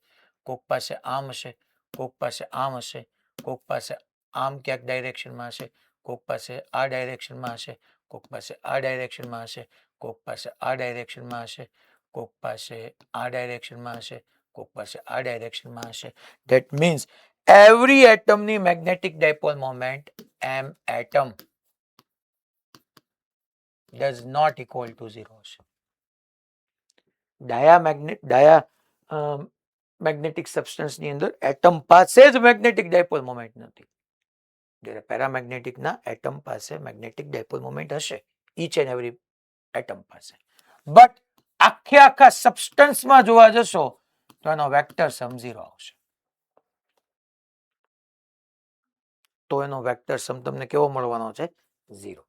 કોક પાસે આમ હશે, કોક પાસે આમ હશે, કોક પાસે આમ ક્યાંક ડાયરેક્શનમાં હશે, કોક પાસે આ ડાયરેક્શનમાં હશે, કોક પાસે આ ડાયરેક્શનમાં હશે, કોક પાસે આ ડાયરેક્શનમાં હશે, કોક પાસે આ ડાયરેક્શનમાં હશે, કોક પાસે આ ડાયરેક્શનમાં હશે. ધેટ મીન્સ એવરી એટમની magnetic dipole moment m atom does not equal to 0 હશે. મેગ્નેટિક સબસ્ટન્સ ની અંદર એટમ પાસે જ મેગ્નેટિક ડાયપોલ મોમેન્ટ નથી. જ્યારે પેરામેગ્નેટિકના એટમ પાસે મેગ્નેટિક ડાયપોલ મોમેન્ટ હશે, ઈચ એન્ડ એવરી એટમ પાસે. બટ આખા સબસ્ટન્સમાં જોવા જશો તો એનો વેક્ટર સમ 0 આવશે. તો એનો વેક્ટર સમ તમને કેવો મળવાનો છે? 0.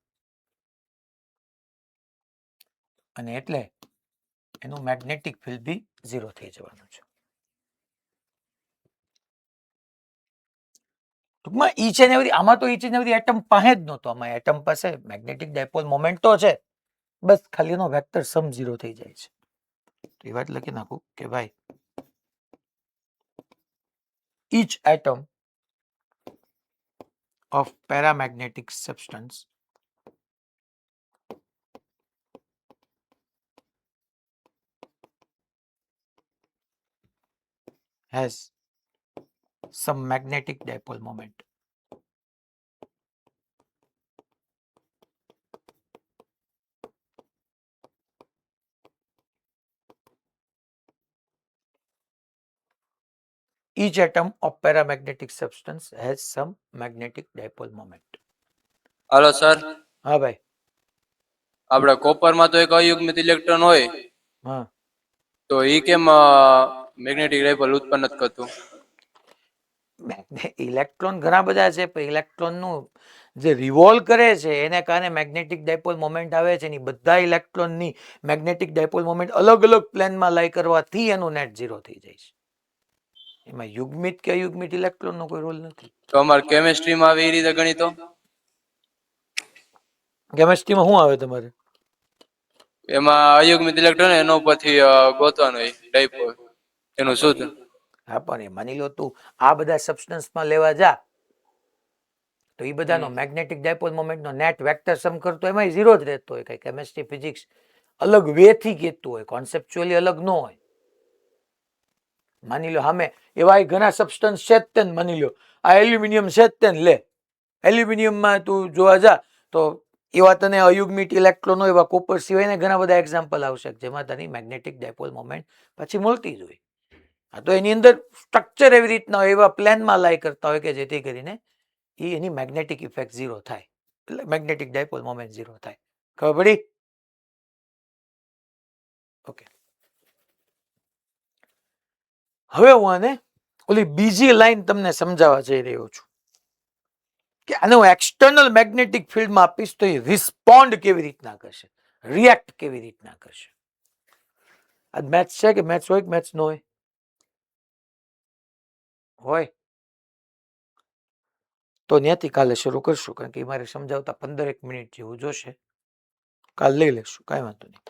અને એટલે એનું મેગ્નેટિક ફિલ્ડ બી 0 થઈ જવાનું છે. ટૂંકમાં ઈચ એન્ડ એવરી, આમાં તો ઈચ એન્ડ એવરી એટમ પાસે જ નહોતો. આમાં એટમ પાસે મેગ્નેટિક ડાયપોલ મોમેન્ટ તો છે, બસ ખાલી એનો વેક્ટર સમ 0 થઈ જાય છે. તો એ વાત લખી નાખું કે ભાઈ each atom of paramagnetic substance has some magnetic dipole moment. Each atom of paramagnetic substance has some magnetic dipole moment. Hello sir, હા ભાઈ. આપણે કોપરમાં તો એક અયુગ્મિત ઇલેક્ટ્રોન હોય, હા, તો ઈ કેમ મેગ્નેટિક ડાયપોલ ઉત્પન્ન નથી કરતું? ઇલેક્ટ્રોન ઘણા બધા છે, પણ ઇલેક્ટ્રોનનું જે રિવોલ્વ કરે છે એને કારણે મેગ્નેટિક ડાયપોલ મોમેન્ટ આવે છે. એની બધા ઇલેક્ટ્રોનની મેગ્નેટિક ડાયપોલ મોમેન્ટ અલગ અલગ પ્લેનમાં લાઈ કરવાથી એનું નેટ 0 થઈ જાય છે. એમાં યુગ્મિત કે અયુગ્મિત ઇલેક્ટ્રોનનો કોઈ રોલ નથી. તો અમારે કેમેસ્ટ્રીમાં આવે એ રીતે ગણિતો? કેમેસ્ટ્રીમાં શું આવે તમારે? એમાં અયુગ્મિત ઇલેક્ટ્રોન એનો ઉપરથી ગોતવાનો હોય ડાયપોલ, એનું શુદ્ધ. હા, પણ એ માની લો તું આ બધા સબસ્ટન્સમાં લેવા જા તો એ બધાનો મેગ્નેટિક ડાયપોલ મોમેન્ટનો નેટ વેક્ટર સમ કરતો એમાં 0 જ રહેતો હોય. કઈ કેમેસ્ટ્રી ફિઝિક્સ અલગ વેથી કહેતું હોય, કોન્સેપ્ચ્યુઅલી અલગ ન હોય. માની લો સામે એવા ઘણા સબસ્ટન્સ છે જ તે, માની લો આ એલ્યુમિનિયમ છે જ તે, લે એલ્યુમિનિયમમાં તું જોવા જા તો એવા તને અયુગ્મિત ઇલેક્ટ્રોન હોય, એવા કોપર સિવાયના ઘણા બધા એક્ઝામ્પલ આવશે જેમાં તને મેગ્નેટિક ડાયપોલ મોમેન્ટ પછી મળતી જ હોય. હા, તો એની અંદર સ્ટ્રક્ચર એવી રીતના હોય, એવા પ્લેનમાં લાઈ કરતા હોય કે જેથી કરીને એની મેગ્નેટિક ઇફેક્ટ 0 થાય, એટલે મેગ્નેટિક ડાયપોલ મોમેન્ટ 0 થાય. ખબર પડી? ઓકે. હવે હું આને ઓલી બીજી લાઈન તમને સમજાવવા જઈ રહ્યો છું કે આને હું એક્સટર્નલ મેગ્નેટિક ફિલ્ડમાં આપીશ તો એ રિસ્પોન્ડ કેવી રીતના કરશે, રિએક્ટ કેવી રીતના કરશે. આ મેથ્સ છે કે મેથ્સ હોય કે મેથ્સ નો હોય? હોય તો ત્યાંથી કાલે શરૂ કરશું, કારણ કે મારે સમજાવતા 15 મિનિટ જેવું જોશે. કાલ લઈ લેશું, કાંઈ વાંધો નહીં.